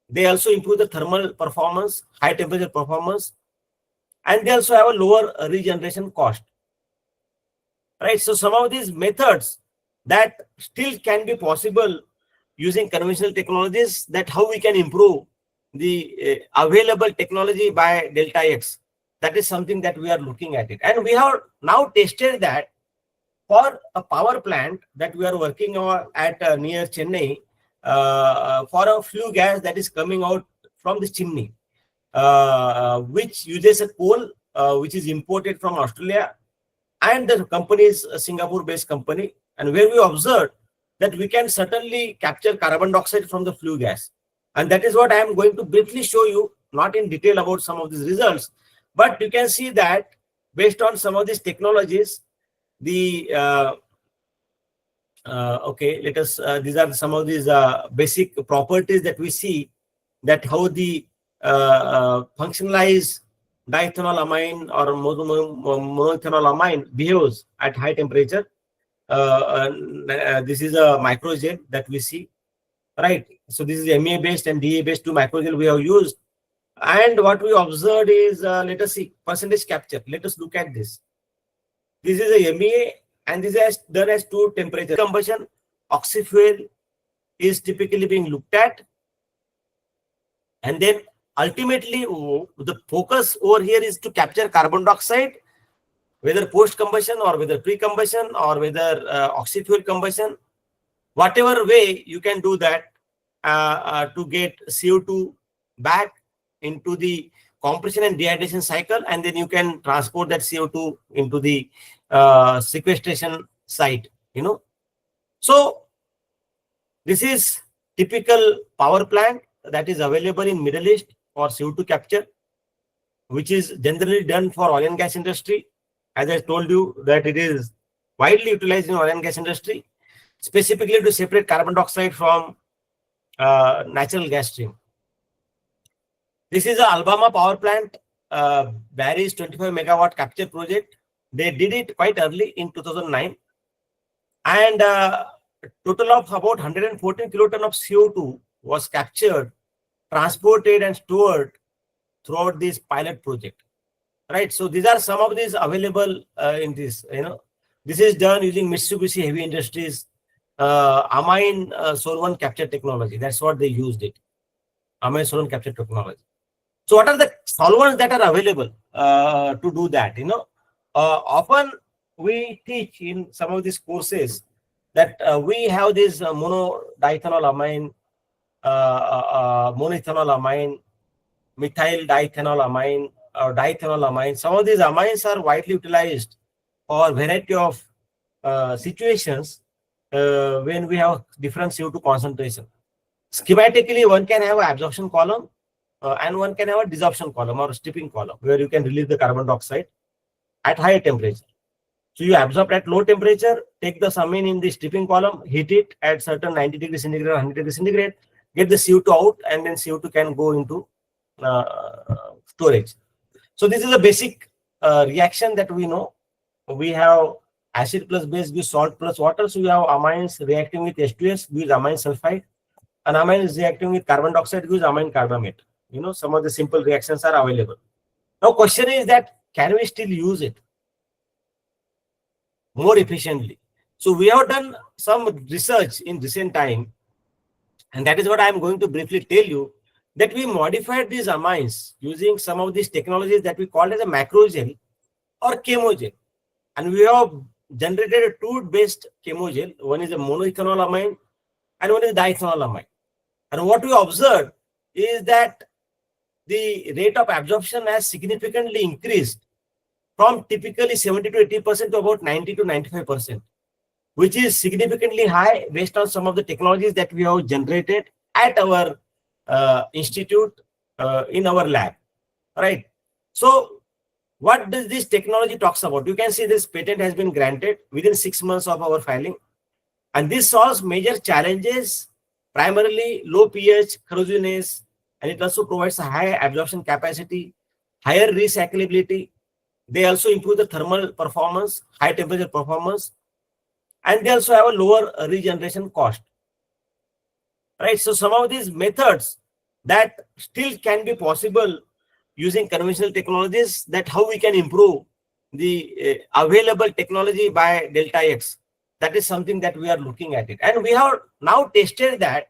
They also improve the thermal performance, high temperature performance, and they also have a lower regeneration cost, right? So some of these methods that still can be possible using conventional technologies, that how we can improve the available technology by delta X. That is something that we are looking at it. And we have now tested that for a power plant that we are working on at near Chennai for a flue gas that is coming out from the chimney, which uses a coal which is imported from Australia, and the company is a Singapore-based company, and where we observed that we can certainly capture carbon dioxide from the flue gas. And that is what I am going to briefly show you, not in detail about some of these results, but you can see that based on some of these technologies, the okay, let us these are some of these basic properties that we see, that how the functionalized diethanol amine or monoethanol amine behaves at high temperature. This is a microgel that we see, right? So this is MA based and DA based two microgel we have used. And what we observed is, let us see percentage capture. Let us look at this. This is a MEA, and this is done as two temperature combustion. Oxyfuel is typically being looked at, and then ultimately the focus over here is to capture carbon dioxide, whether post combustion or whether pre combustion or whether oxyfuel combustion, whatever way you can do that to get CO2 back into the compression and dehydration cycle, and then you can transport that CO2 into the sequestration site, you know. So this is typical power plant that is available in Middle East for CO2 capture, which is generally done for oil and gas industry. As I told you that it is widely utilized in oil and gas industry, specifically to separate carbon dioxide from natural gas stream. This is a Alabama power plant, Barry's 25 megawatt capture project. They did it quite early in 2009, and total of about 114 kiloton of CO2 was captured, transported, and stored throughout this pilot project, right? So these are some of these available in this, you know. This is done using Mitsubishi Heavy Industries amine solvent capture technology. That's what they used it, amine solvent capture technology. So what are the solvents that are available to do that? You know, often we teach in some of these courses that we have this monoethanol amine, monoethanol amine, methyl diethanol amine, or diethanol amine. Some of these amines are widely utilized for a variety of situations when we have different CO2 concentration. Schematically, one can have an absorption column and one can have a desorption column or a stripping column, where you can release the carbon dioxide at higher temperature. So you absorb at low temperature, take the amine in the stripping column, heat it at certain 90 degrees centigrade or 100 degrees centigrade, get the CO2 out, and then CO2 can go into storage. So this is a basic reaction that we know. We have acid plus base gives salt plus water. So we have amines reacting with H2S gives amine sulfide, and amine is reacting with carbon dioxide gives amine carbamate. You know, some of the simple reactions are available. Now question is that can we still use it more efficiently? So we have done some research in recent time, and that is what I am going to briefly tell you, that we modified these amines using some of these technologies that we call as a macrogel or chemogel. And we have generated a two-based chemogel. One is a monoethanolamine and one is diethanolamine. And what we observed is that the rate of absorption has significantly increased from typically 70 to 80% to about 90 to 95%, which is significantly high based on some of the technologies that we have generated at our institute in our lab, right? So what does this technology talks about? You can see this patent has been granted within 6 months of our filing, and this solves major challenges, primarily low pH, corrosiness, and it also provides a high absorption capacity, higher recyclability. They also improve the thermal performance, high temperature performance, and they also have a lower regeneration cost, right? So some of these methods that still can be possible using conventional technologies, that how we can improve the available technology by delta X. That is something that we are looking at it. And we have now tested that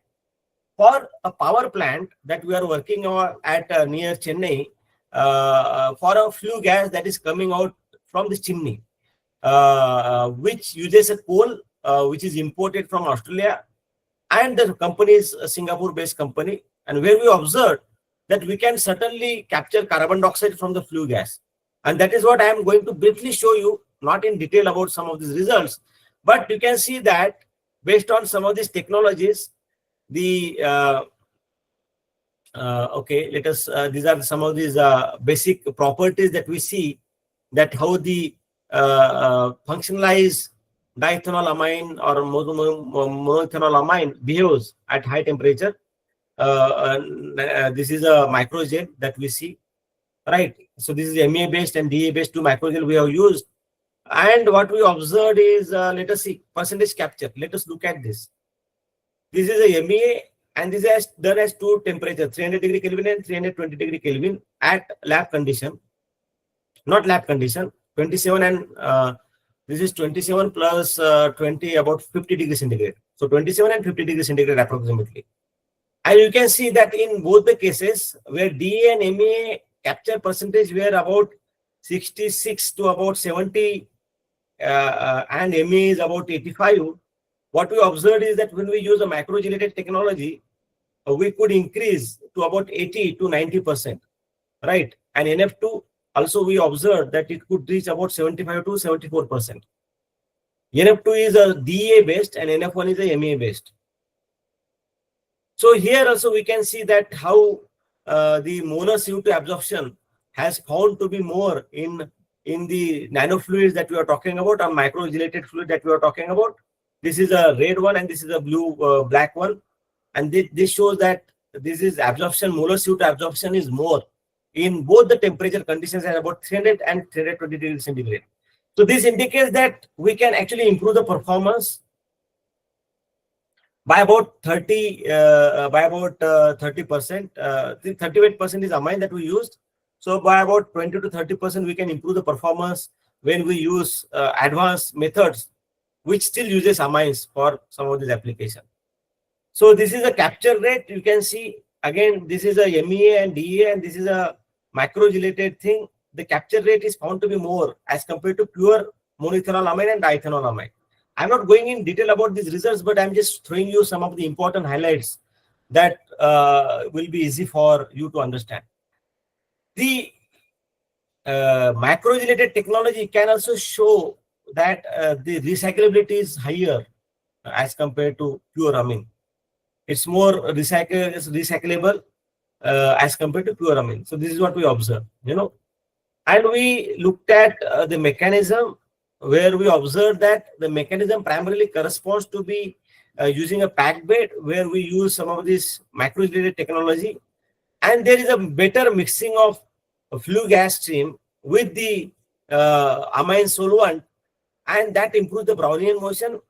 for a power plant that we are working on at near Chennai, for a flue gas that is coming out from the chimney, which uses a coal which is imported from Australia, and the company is a Singapore-based company, and where we observed that we can certainly capture carbon dioxide from the flue gas. And that is what I am going to briefly show you, not in detail about some of these results, but you can see that based on some of these technologies, the okay, let us these are some of these basic properties that we see, that how the functionalized diethanolamine or monoethanolamine behaves at high temperature. This is a microgel that we see, right? So this is MA based and DA based two microgel we have used. And what we observed is, let us see percentage capture. Let us look at this. This is a MEA, and this is done as two temperatures, 300 degree Kelvin and 320 degree Kelvin at lab condition, not lab condition, 27 and this is 27 plus 20, about 50 degrees centigrade. So 27 and 50 degrees centigrade approximately. And you can see that in both the cases where DA and MEA capture percentage were about 66 to about 70 and MEA is about 85. What we observed is that when we use a microgelated technology, we could increase to about 80 to 90%, right? And NF2 also we observed that it could reach about 75 to 74%. NF2 is a DA based and NF1 is a MEA based. So here also we can see that how the molar CO2 absorption has found to be more in the nanofluids that we are talking about, or microgelated fluid that we are talking about. This is a red one and this is a blue black one, and this shows that this is absorption, molar CO2 absorption is more in both the temperature conditions at about 300 and 320 degrees centigrade. So this indicates that we can actually improve the performance by about 30%. 38% is amine that we used. So by about 20 to 30%, we can improve the performance when we use advanced methods, which still uses amines for some of these applications. So this is a capture rate. You can see again, this is a MEA and DA, and this is a microgelated thing. The capture rate is found to be more as compared to pure monoethanolamine and diethanolamine. I'm not going in detail about these results, but I'm just throwing you some of the important highlights that will be easy for you to understand. The microgelated technology can also show that the recyclability is higher as compared to pure amine. It's more recyclable as compared to pure amine. So this is what we observe, and we looked at the mechanism, where we observed that the mechanism primarily corresponds to be using a packed bed, where we use some of this microgelated technology, and there is a better mixing of a flue gas stream with the amine solvent, and that improves the Brownian motion,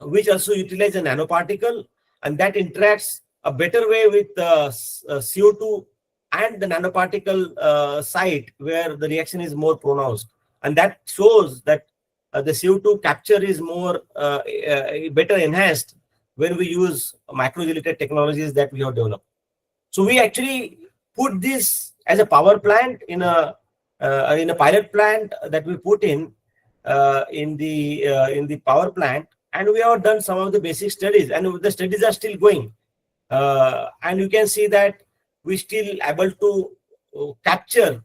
which also utilize a nanoparticle, and that interacts a better way with CO2 and the nanoparticle site, where the reaction is more pronounced. And that shows that the CO2 capture is more better enhanced when we use microgelated technologies that we have developed. So we actually put this as a power plant in a pilot plant that we put in, in the power plant, and we have done some of the basic studies, and the studies are still going. And you can see that we still able to capture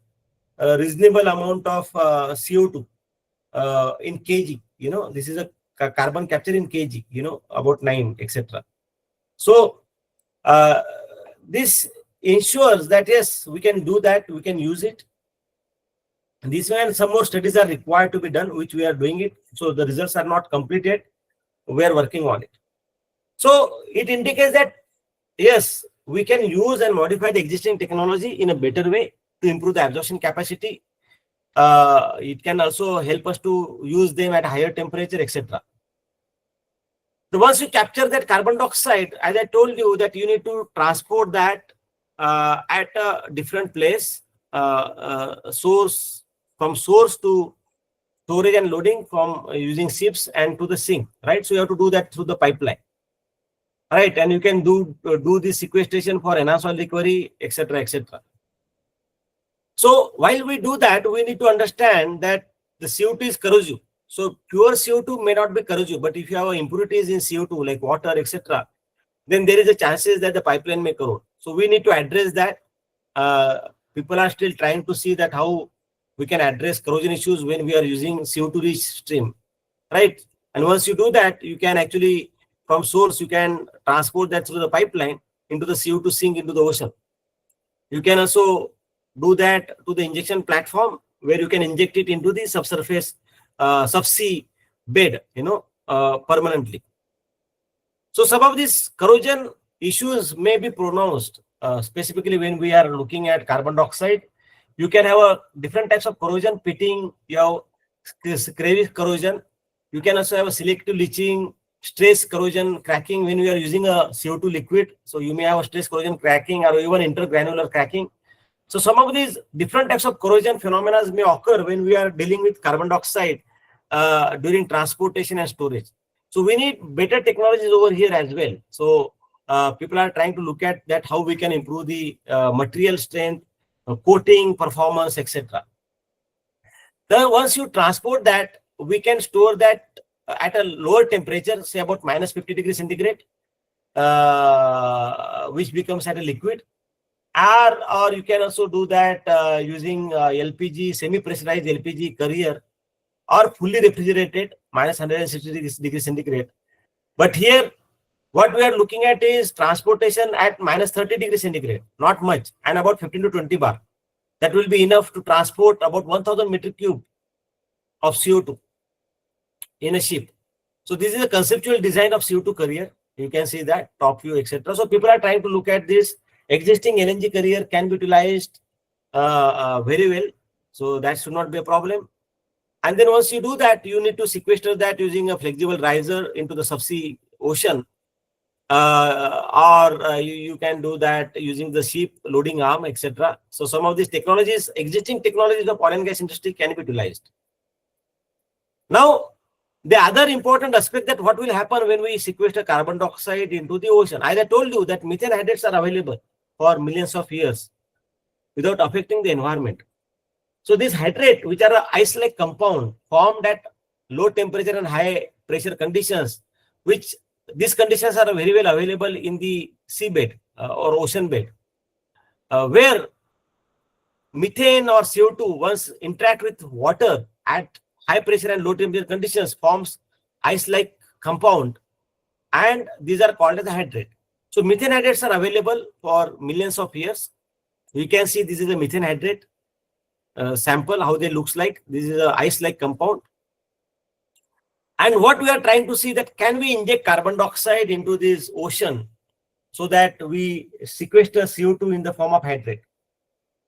a reasonable amount of CO2 in kg. This is a carbon capture in kg. About 9, etc. So this ensures that yes, we can do that. We can use it. This way, and some more studies are required to be done, which we are doing it. So the results are not completed. We are working on it. So it indicates that yes, we can use and modify the existing technology in a better way to improve the absorption capacity. It can also help us to use them at higher temperature, etc. So once you capture that carbon dioxide, as I told you, that you need to transport that at a different place, source to storage and loading, from using ships and to the sink, right? So you have to do that through the pipeline, right? And you can do the sequestration for enhanced oil recovery, etc., etc. So while we do that, we need to understand that the CO2 is corrosive. So pure CO2 may not be corrosive, but if you have impurities in CO2 like water, etc., then there is a chances that the pipeline may corrode. So we need to address that. People are still trying to see that how we can address corrosion issues when we are using CO2 rich stream, right? And once you do that, you can actually, from source, you can transport that through the pipeline into the CO2 sink into the ocean. You can also do that to the injection platform, where you can inject it into the subsurface subsea bed, permanently. So some of these corrosion issues may be pronounced, specifically when we are looking at carbon dioxide. You can have different types of corrosion, pitting, you have crevice corrosion. You can also have a selective leaching, stress corrosion, cracking when we are using a CO2 liquid. So you may have a stress corrosion cracking or even intergranular cracking. So some of these different types of corrosion phenomena may occur when we are dealing with carbon dioxide during transportation and storage. So we need better technologies over here as well. So people are trying to look at that, how we can improve the material strength, coating performance, etc. Then once you transport that, we can store that at a lower temperature, say about minus 50 degrees centigrade, which becomes at a liquid. Or you can also do that using LPG, semi-pressurized LPG carrier, or fully refrigerated, minus 160 degrees centigrade. But here, what we are looking at is transportation at minus 30 degrees centigrade, not much, and about 15 to 20 bar. That will be enough to transport about 1000 metric cube of CO2 in a ship. So this is a conceptual design of CO2 carrier. You can see that, top view, etc. So people are trying to look at this. Existing LNG carrier can be utilized very well. So that should not be a problem. And then once you do that, you need to sequester that using a flexible riser into the subsea ocean. Or you can do that using the ship loading arm, etc. So some of these technologies, existing technologies of oil and gas industry, can be utilized. Now, the other important aspect, that what will happen when we sequester carbon dioxide into the ocean. As I told you, that methane hydrates are available for millions of years without affecting the environment. So these hydrate, which are an ice-like compound formed at low temperature and high pressure conditions, which these conditions are very well available in the seabed or ocean bed, where methane or CO2 once interact with water at high pressure and low temperature conditions forms ice-like compound, and these are called as a hydrate. So methane hydrates are available for millions of years. You can see this is a methane hydrate sample, how they looks like. This is a ice-like compound. And what we are trying to see, that can we inject carbon dioxide into this ocean so that we sequester CO2 in the form of hydrate.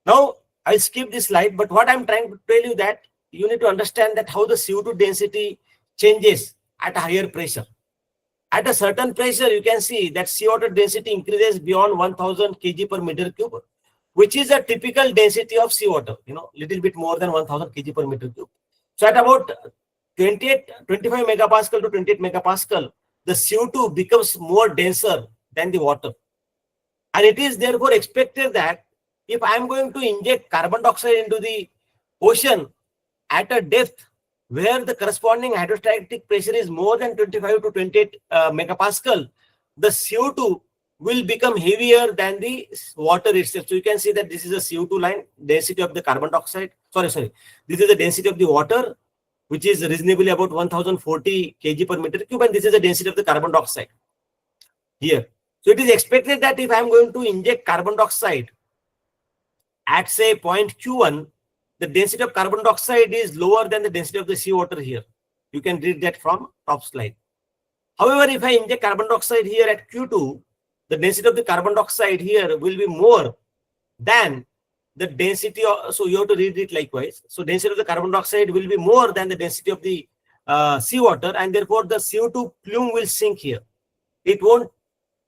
Now, I'll skip this slide, but what I'm trying to tell you, that you need to understand that how the CO2 density changes at a higher pressure. At a certain pressure, you can see that CO2 density increases beyond 1000 kg per meter cube, which is a typical density of seawater, little bit more than 1000 kg per meter cube. So at about 25 megapascal to 28 megapascal, the CO2 becomes more denser than the water. And it is therefore expected that if I am going to inject carbon dioxide into the ocean at a depth where the corresponding hydrostatic pressure is more than 25 to 28 megapascal, the CO2 will become heavier than the water itself. So you can see that this is a CO2 line, density of the carbon dioxide. Sorry. This is the density of the water, which is reasonably about 1040 kg per meter cube, and this is the density of the carbon dioxide here. So it is expected that if I am going to inject carbon dioxide at say point Q1, the density of carbon dioxide is lower than the density of the seawater here. You can read that from top slide. However, if I inject carbon dioxide here at Q2, the density of the carbon dioxide here will be more than the density of, so you have to read it likewise. So density of the carbon dioxide will be more than the density of the seawater, and therefore the CO2 plume will sink here. It won't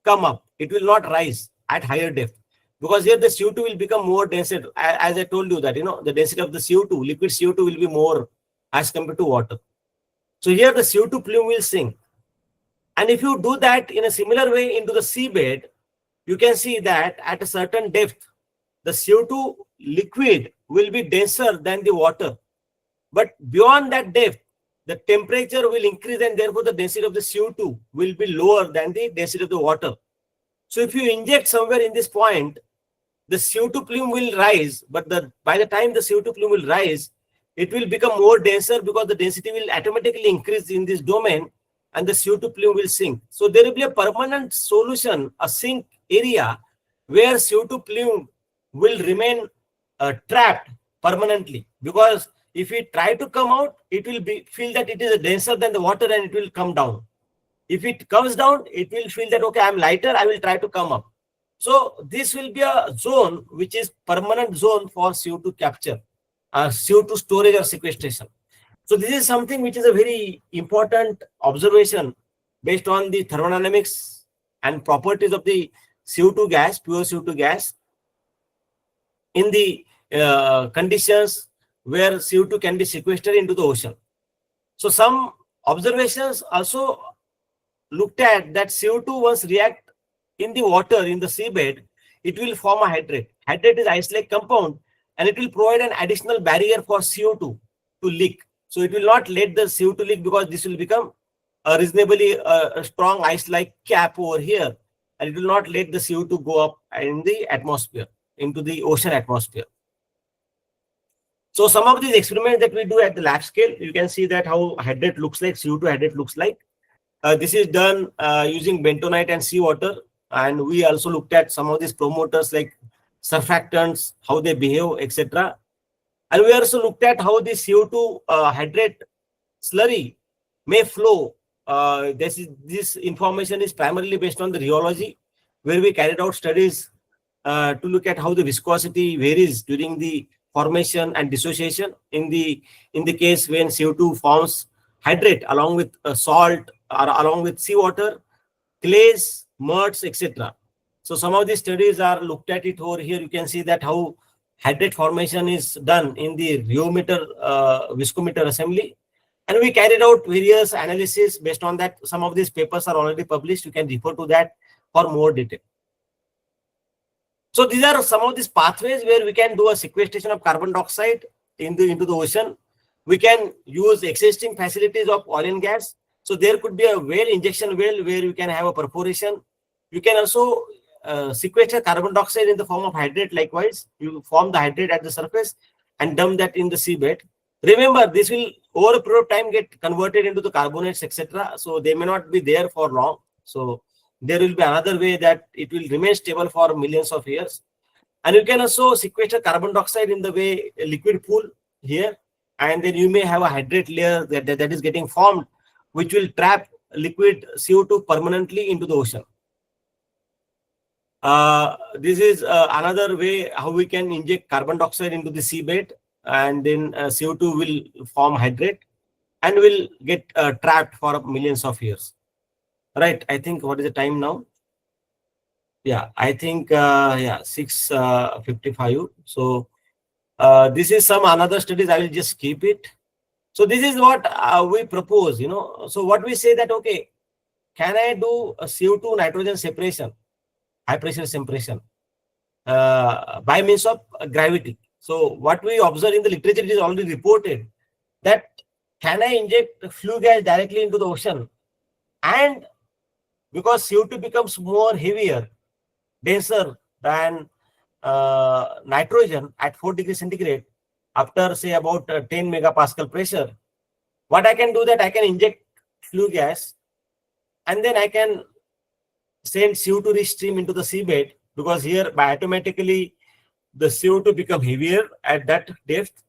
come up. It will not rise at higher depth, because here the CO2 will become more denser. As I told you that, the density of the CO2, liquid CO2 will be more as compared to water. So here the CO2 plume will sink. And if you do that in a similar way into the seabed, you can see that at a certain depth, the CO2 liquid will be denser than the water. But beyond that depth, the temperature will increase, and therefore the density of the CO2 will be lower than the density of the water. So if you inject somewhere in this point, the CO2 plume will rise, but by the time the CO2 plume will rise, it will become more denser, because the density will automatically increase in this domain, and the CO2 plume will sink. So there will be a permanent solution, a sink area, where CO2 plume will remain trapped permanently, because if it try to come out, it will feel that it is denser than the water, and it will come down. If it comes down, it will feel that, okay, I'm lighter, I will try to come up. So this will be a zone which is permanent zone for CO2 capture, CO2 storage or sequestration. So this is something which is a very important observation based on the thermodynamics and properties of the CO2 gas, pure CO2 gas, in the conditions where CO2 can be sequestered into the ocean. So some observations also looked at that CO2 once react in the water, in the seabed, it will form a hydrate. Hydrate is ice-like compound, and it will provide an additional barrier for CO2 to leak. So it will not let the CO2 leak, because this will become a reasonably strong ice-like cap over here, and it will not let the CO2 go up in the atmosphere, into the ocean atmosphere. So some of these experiments that we do at the lab scale, you can see that how hydrate looks like, CO2 hydrate looks like. This is done using bentonite and seawater, and we also looked at some of these promoters like surfactants, how they behave, etc. And we also looked at how the CO2 hydrate slurry may flow. This information is primarily based on the rheology, where we carried out studies to look at how the viscosity varies during the formation and dissociation in the case when CO2 forms hydrate along with salt or along with seawater, clays, muds, etc. So some of these studies are looked at it over here. You can see that how hydrate formation is done in the rheometer, viscometer assembly. And we carried out various analysis based on that. Some of these papers are already published. You can refer to that for more detail. So these are some of these pathways where we can do a sequestration of carbon dioxide into the ocean. We can use existing facilities of oil and gas. So there could be a well, injection well, where you can have a perforation. You can also sequester carbon dioxide in the form of hydrate. Likewise, you form the hydrate at the surface and dump that in the seabed. Remember, this will over a period of time get converted into the carbonates, etc. So they may not be there for long. So there will be another way that it will remain stable for millions of years. And you can also sequester carbon dioxide in the way a liquid pool here, and then you may have a hydrate layer that is getting formed, which will trap liquid CO2 permanently into the ocean. This is another way how we can inject carbon dioxide into the seabed, and then CO2 will form hydrate and will get trapped for millions of years. Right, I think, what is the time now? Yeah, I think, 6:55. So this is some another studies. I will just keep it. So this is what we propose, So what we say that, okay, can I do a CO2 nitrogen separation, high pressure separation by means of gravity? So what we observe in the literature, it is already reported that can I inject flue gas directly into the ocean? And because CO2 becomes more heavier, denser than nitrogen at 4 degrees centigrade, after say about 10 megapascal pressure, what I can do that I can inject flue gas, and then I can send CO2 rich stream into the seabed, because here by automatically the CO2 become heavier at that depth,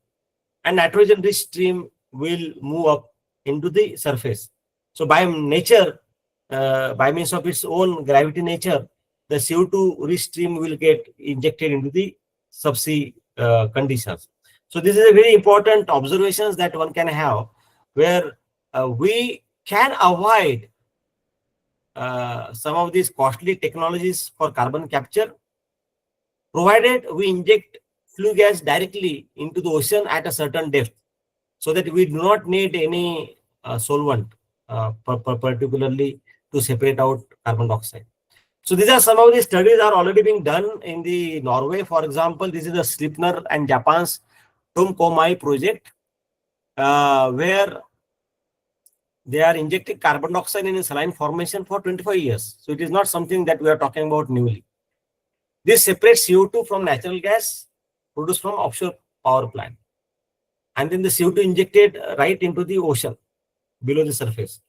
and nitrogen rich stream will move up into the surface. So by nature, by means of its own gravity nature, the CO2 rich stream will get injected into the subsea conditions. So this is a very important observations that one can have, where we can avoid some of these costly technologies for carbon capture, provided we inject flue gas directly into the ocean at a certain depth, so that we do not need any solvent, particularly to separate out carbon dioxide. So these are some of the studies are already being done in the Norway. For example, this is the Slipner and Japan's SANGWAI project, where they are injecting carbon dioxide in a saline formation for 25 years. So it is not something that we are talking about newly. This separates CO2 from natural gas produced from offshore power plant, and then the CO2 injected right into the ocean below the surface.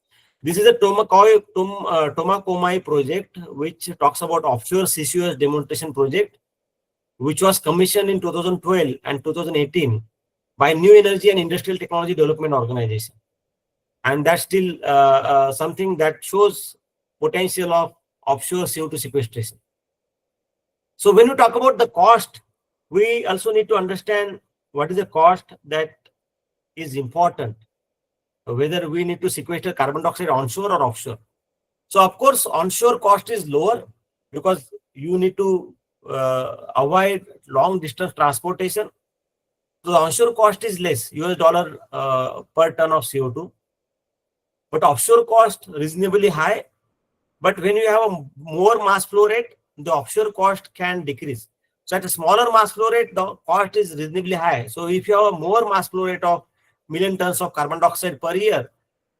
This is a Tomakomai project, which talks about offshore CCUS demonstration project, which was commissioned in 2012 and 2018 by New Energy and Industrial Technology Development Organization. And that's still something that shows potential of offshore CO2 sequestration. So when you talk about the cost, we also need to understand what is the cost that is important, whether we need to sequester carbon dioxide onshore or offshore. So of course, onshore cost is lower because you need to avoid long distance transportation. So the onshore cost is less, US dollar per ton of CO2. But offshore cost reasonably high. But when you have a more mass flow rate, the offshore cost can decrease. So at a smaller mass flow rate, the cost is reasonably high. So if you have a more mass flow rate of million tons of carbon dioxide per year,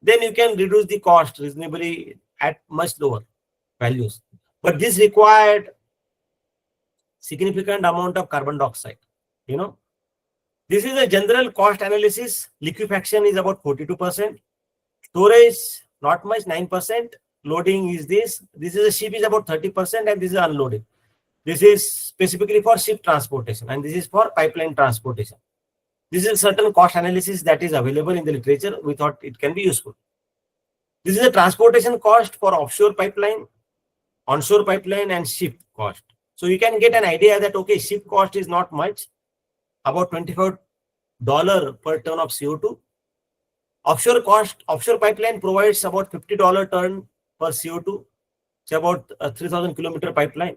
then you can reduce the cost reasonably at much lower values. But this required significant amount of carbon dioxide. This is a general cost analysis. Liquefaction is about 42%. Storage, not much, 9%. Loading is this. This is a ship is about 30%, and this is unloading. This is specifically for ship transportation, and this is for pipeline transportation. This is a certain cost analysis that is available in the literature. We thought it can be useful. This is a transportation cost for offshore pipeline, onshore pipeline, and ship cost. So you can get an idea that, okay, ship cost is not much, about $25 per ton of CO2. Offshore cost, offshore pipeline provides about $50 ton per CO2. It's about a 3,000 kilometer pipeline.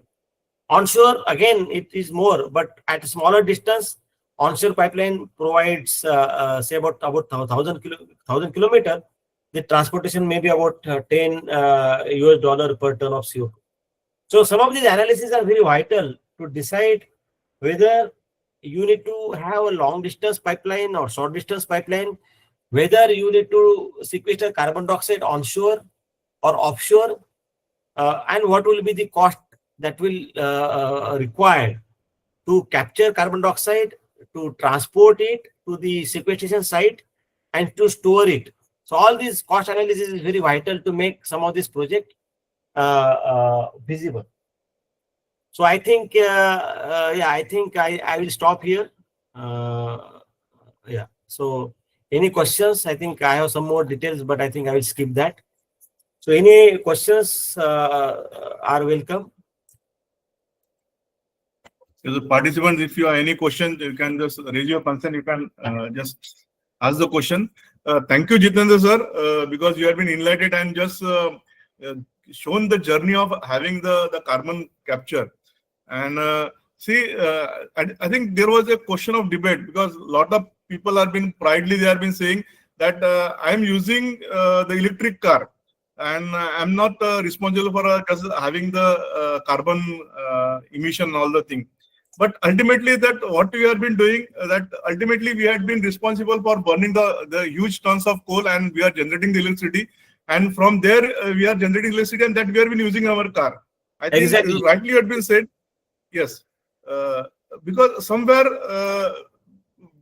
Onshore, again, it is more, but at a smaller distance, onshore pipeline provides, say about 1,000 kilometer. The transportation may be about $10 US per ton of CO2. So some of these analyses are very vital to decide whether you need to have a long distance pipeline or short distance pipeline, whether you need to sequester carbon dioxide onshore or offshore, and what will be the cost that will require to capture carbon dioxide, to transport it to the sequestration site, and to store it. So all these cost analysis is very vital to make some of this project visible. So I think, I will stop here. So any questions? I think I have some more details, but I think I will skip that. So any questions are welcome. So the participants, if you have any questions, you can just raise your concern. You can just ask the question. Thank you, Jitendra sir, because you have been enlightened and just shown the journey of having the carbon capture. And I think there was a question of debate, because a lot of people have been proudly, they have been saying that I am using the electric car and I'm not responsible for just having the carbon emission and all the thing. But ultimately, that what we have been doing, that ultimately we had been responsible for burning the huge tons of coal, and we are generating the electricity. And from there, we are generating electricity, and that we have been using our car. I think Exactly. rightly had been said. Yes, because somewhere,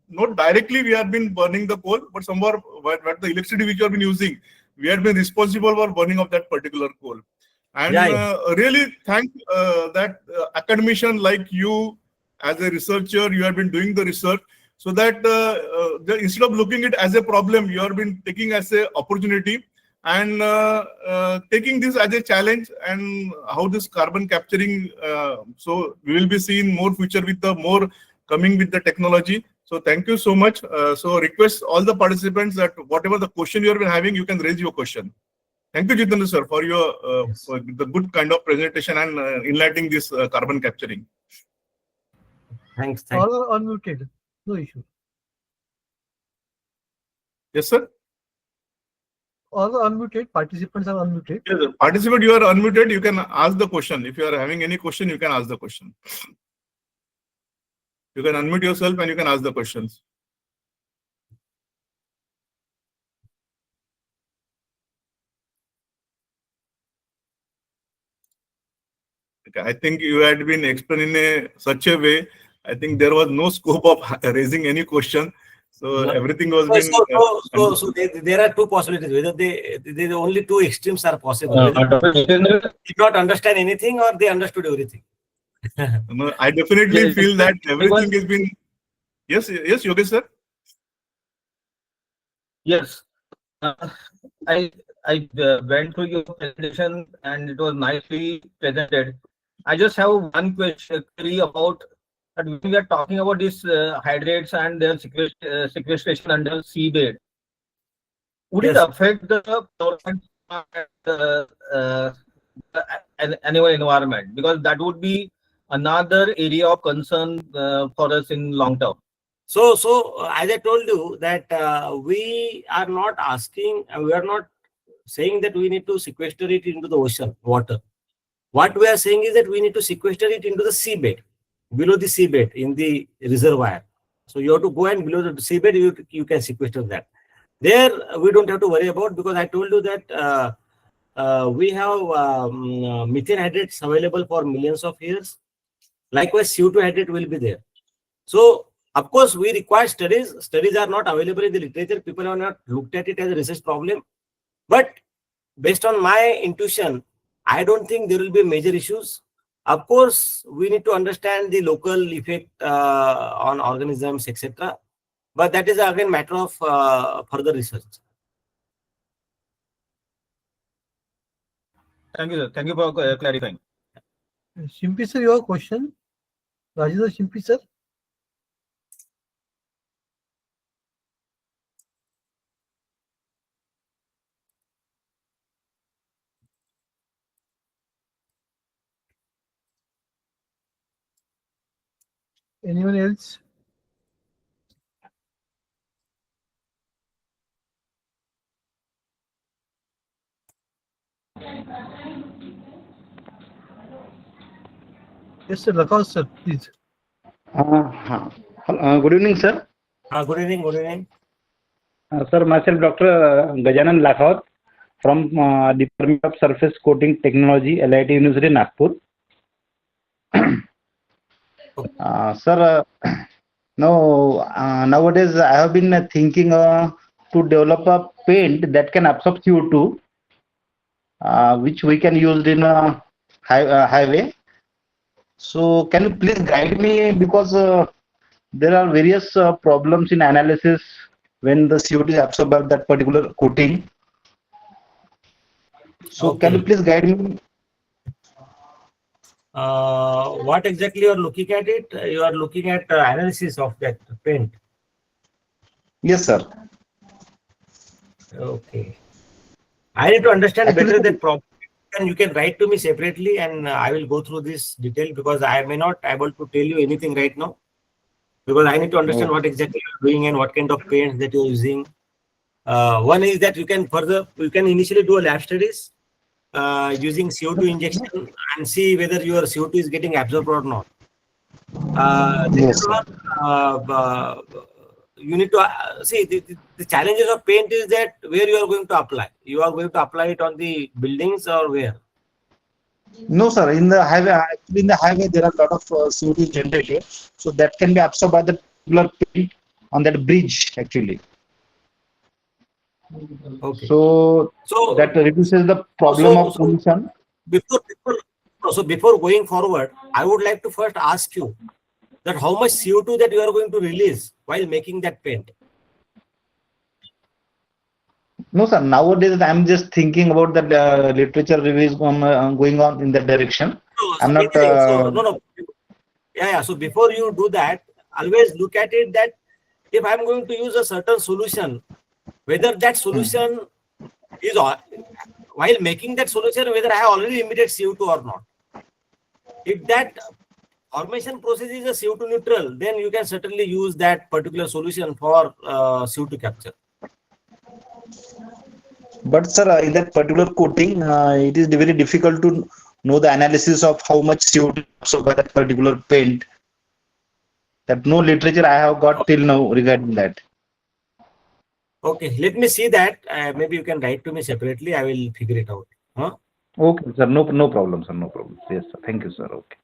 not directly we have been burning the coal, but somewhere where the electricity which we have been using, we had been responsible for burning of that particular coal. And Yeah. really thank that academician like you, as a researcher, you have been doing the research, so that instead of looking it as a problem, you have been taking as a opportunity, and taking this as a challenge, and how this carbon capturing, so we will be seeing more future with the more coming with the technology. So thank you so much. So request all the participants that whatever the question you have been having, you can raise your question. Thank you, Jitendra sir, for your Yes. for the good kind of presentation and enlightening this carbon capturing. Thanks. All are unmuted. No issue. Yes, sir. All are unmuted. Participants are unmuted. Yes, sir. Participant, you are unmuted. You can ask the question. If you are having any question, you can ask the question. You can unmute yourself and you can ask the questions. Okay, I think you had been explained in such a way. I think there was no scope of raising any question. So No. everything was So there are two possibilities. Whether the only two extremes are possible. Dr. Jitendra, Did not understand anything or they understood everything. No, I definitely feel that everything has been. Yes, yes, Yogesh sir. yes, I went through your presentation and it was nicely presented. I just have one query about that when we are talking about these hydrates and their sequestration under seabed. Would it Yes. affect the animal environment? Because that would be another area of concern for us in long term. So as I told you that we are not asking, we are not saying that we need to sequester it into the ocean water. What we are saying is that we need to sequester it into the seabed, below the seabed in the reservoir. So you have to go and below the seabed, you can sequester that. There we don't have to worry about, because I told you that we have methane hydrates available for millions of years. Likewise, CO2 hydrate will be there. So of course, we require studies. Studies are not available in the literature. People have not looked at it as a research problem. But based on my intuition, I don't think there will be major issues. Of course, we need to understand the local effect on organisms, etc. But that is again matter of further research. Thank you, sir. Thank you for clarifying. Shimpi sir, your question. Rajendra Shimpi sir. Anyone else? Yes, sir. Rakas sir, please. Good evening, sir. Good evening. Good evening. Sir, myself, Dr. Gajanan Lakhawat from Department of Surface Coating Technology, LIT University, Nagpur. Sir, nowadays I have been thinking to develop a paint that can absorb CO2, which we can use in a highway. So, can you please guide me, because there are various problems in analysis when the CO2 is absorbed by that particular coating. So Okay. can you please guide me? What exactly you are looking at it? You are looking at analysis of that paint. Yes, sir. Okay. I need to understand Actually, better that problem. And you can write to me separately, and I will go through this detail, because I may not able to tell you anything right now, because I need to understand what exactly you are doing and what kind of paints that you are using. One is that you can initially do a lab studies using CO2 injection and see whether your CO2 is getting absorbed or not. Yes, later on, you need to see the challenges of paint is that where you are going to apply. You are going to apply it on the buildings or where? no, sir. In the highway, actually, in the highway, there are a lot of CO2 generated, so that can be absorbed by the particular paint on that bridge, actually. Okay. So So, that reduces the problem of pollution. before, before going forward, I would like to first ask you that how much CO2 that you are going to release while making that paint. No, sir. Nowadays, I'm just thinking about the literature reviews going on in that direction. I'm not. So no. Yeah. So before you do that, always look at it that if I'm going to use a certain solution, whether that solution is while making that solution, whether I have already emitted CO2 or not. If that formation process is a CO2 neutral, then you can certainly use that particular solution for CO2 capture. But sir, in that particular coating, it is very difficult to know the analysis of how much CO2 absorbed by that particular paint. That no literature I have got till now regarding that. Okay, let me see that. Maybe you can write to me separately. I will figure it out. Huh? Okay, sir. No problem, sir. No problem. Yes, sir. Thank you, sir. Okay.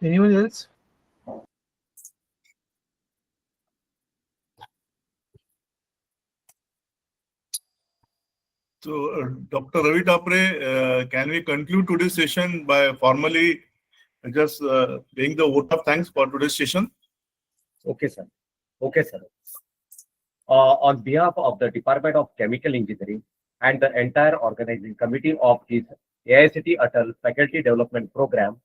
Anyone else? So, Dr. Ravi Tapre, can we conclude today's session by formally just paying the vote of thanks for today's session? Okay, sir. Okay, sir. On behalf of the Department of Chemical Engineering and the entire organizing committee of this AICT Atal Faculty Development Program,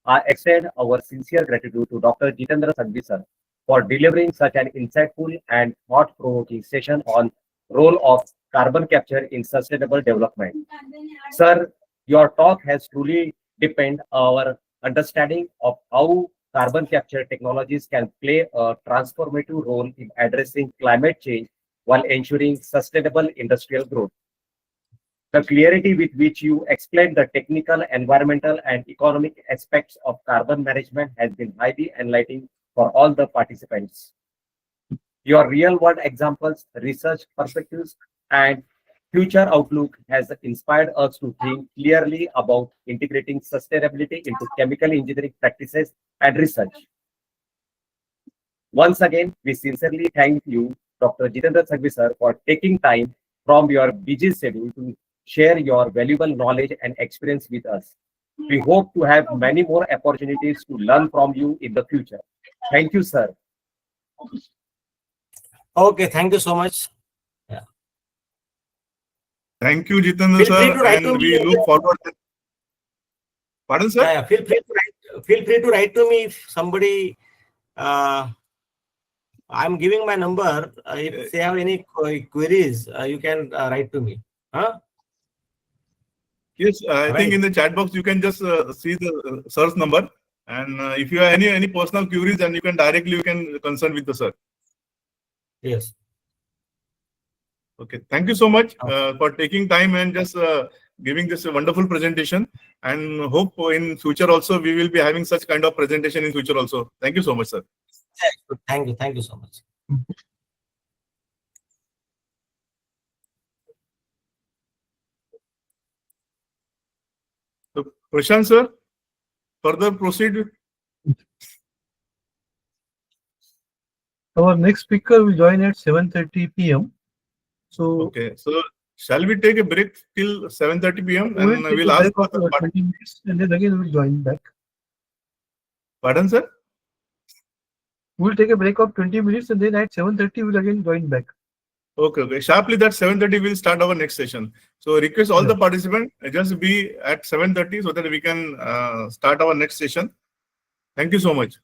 I extend our sincere gratitude to Dr. Jitendra Sanghvi sir for delivering such an insightful and thought-provoking session on role of carbon capture in sustainable development. Sir, your talk has truly deepened our understanding of how carbon capture technologies can play a transformative role in addressing climate change while ensuring sustainable industrial growth. The clarity with which you explained the technical, environmental, and economic aspects of carbon management has been highly enlightening for all the participants. Your real-world examples, research perspectives, and future outlook has inspired us to think clearly about integrating sustainability into chemical engineering practices and research. Once again, we sincerely thank you, Dr. Jitendra Sanghvi sir, for taking time from your busy schedule to share your valuable knowledge and experience with us. We hope to have many more opportunities to learn from you in the future. Thank you, sir. Okay, thank you so much. Yeah. Thank you, Jitendra Feel free to sir, write to and me. we look forward. Pardon, sir? Yeah, feel free to write to me if somebody. I'm giving my number. If they have any queries, you can write to me. Huh? Yes, I Right. think in the chat box you can just see the sir's number, and if you have any personal queries, then you can consult with the sir. Yes. Okay, thank you so much for taking time and just giving this wonderful presentation. And hope in future also we will be having such kind of presentation in future also. Thank you so much, sir. Thank you. Thank you so much. So, Prashant sir, further proceed. Our next speaker will join at 7:30 p.m. So Okay, so shall we take a break till 7:30 p.m. we will and take we'll a ask break of 20 minutes and then again we will join back. Pardon, sir? We will take a break of 20 minutes and then at 7:30 we will again join back. Okay. Sharply that 7:30 we'll start our next session. So request all the participants just be at 7:30 so that we can start our next session. Thank you so much.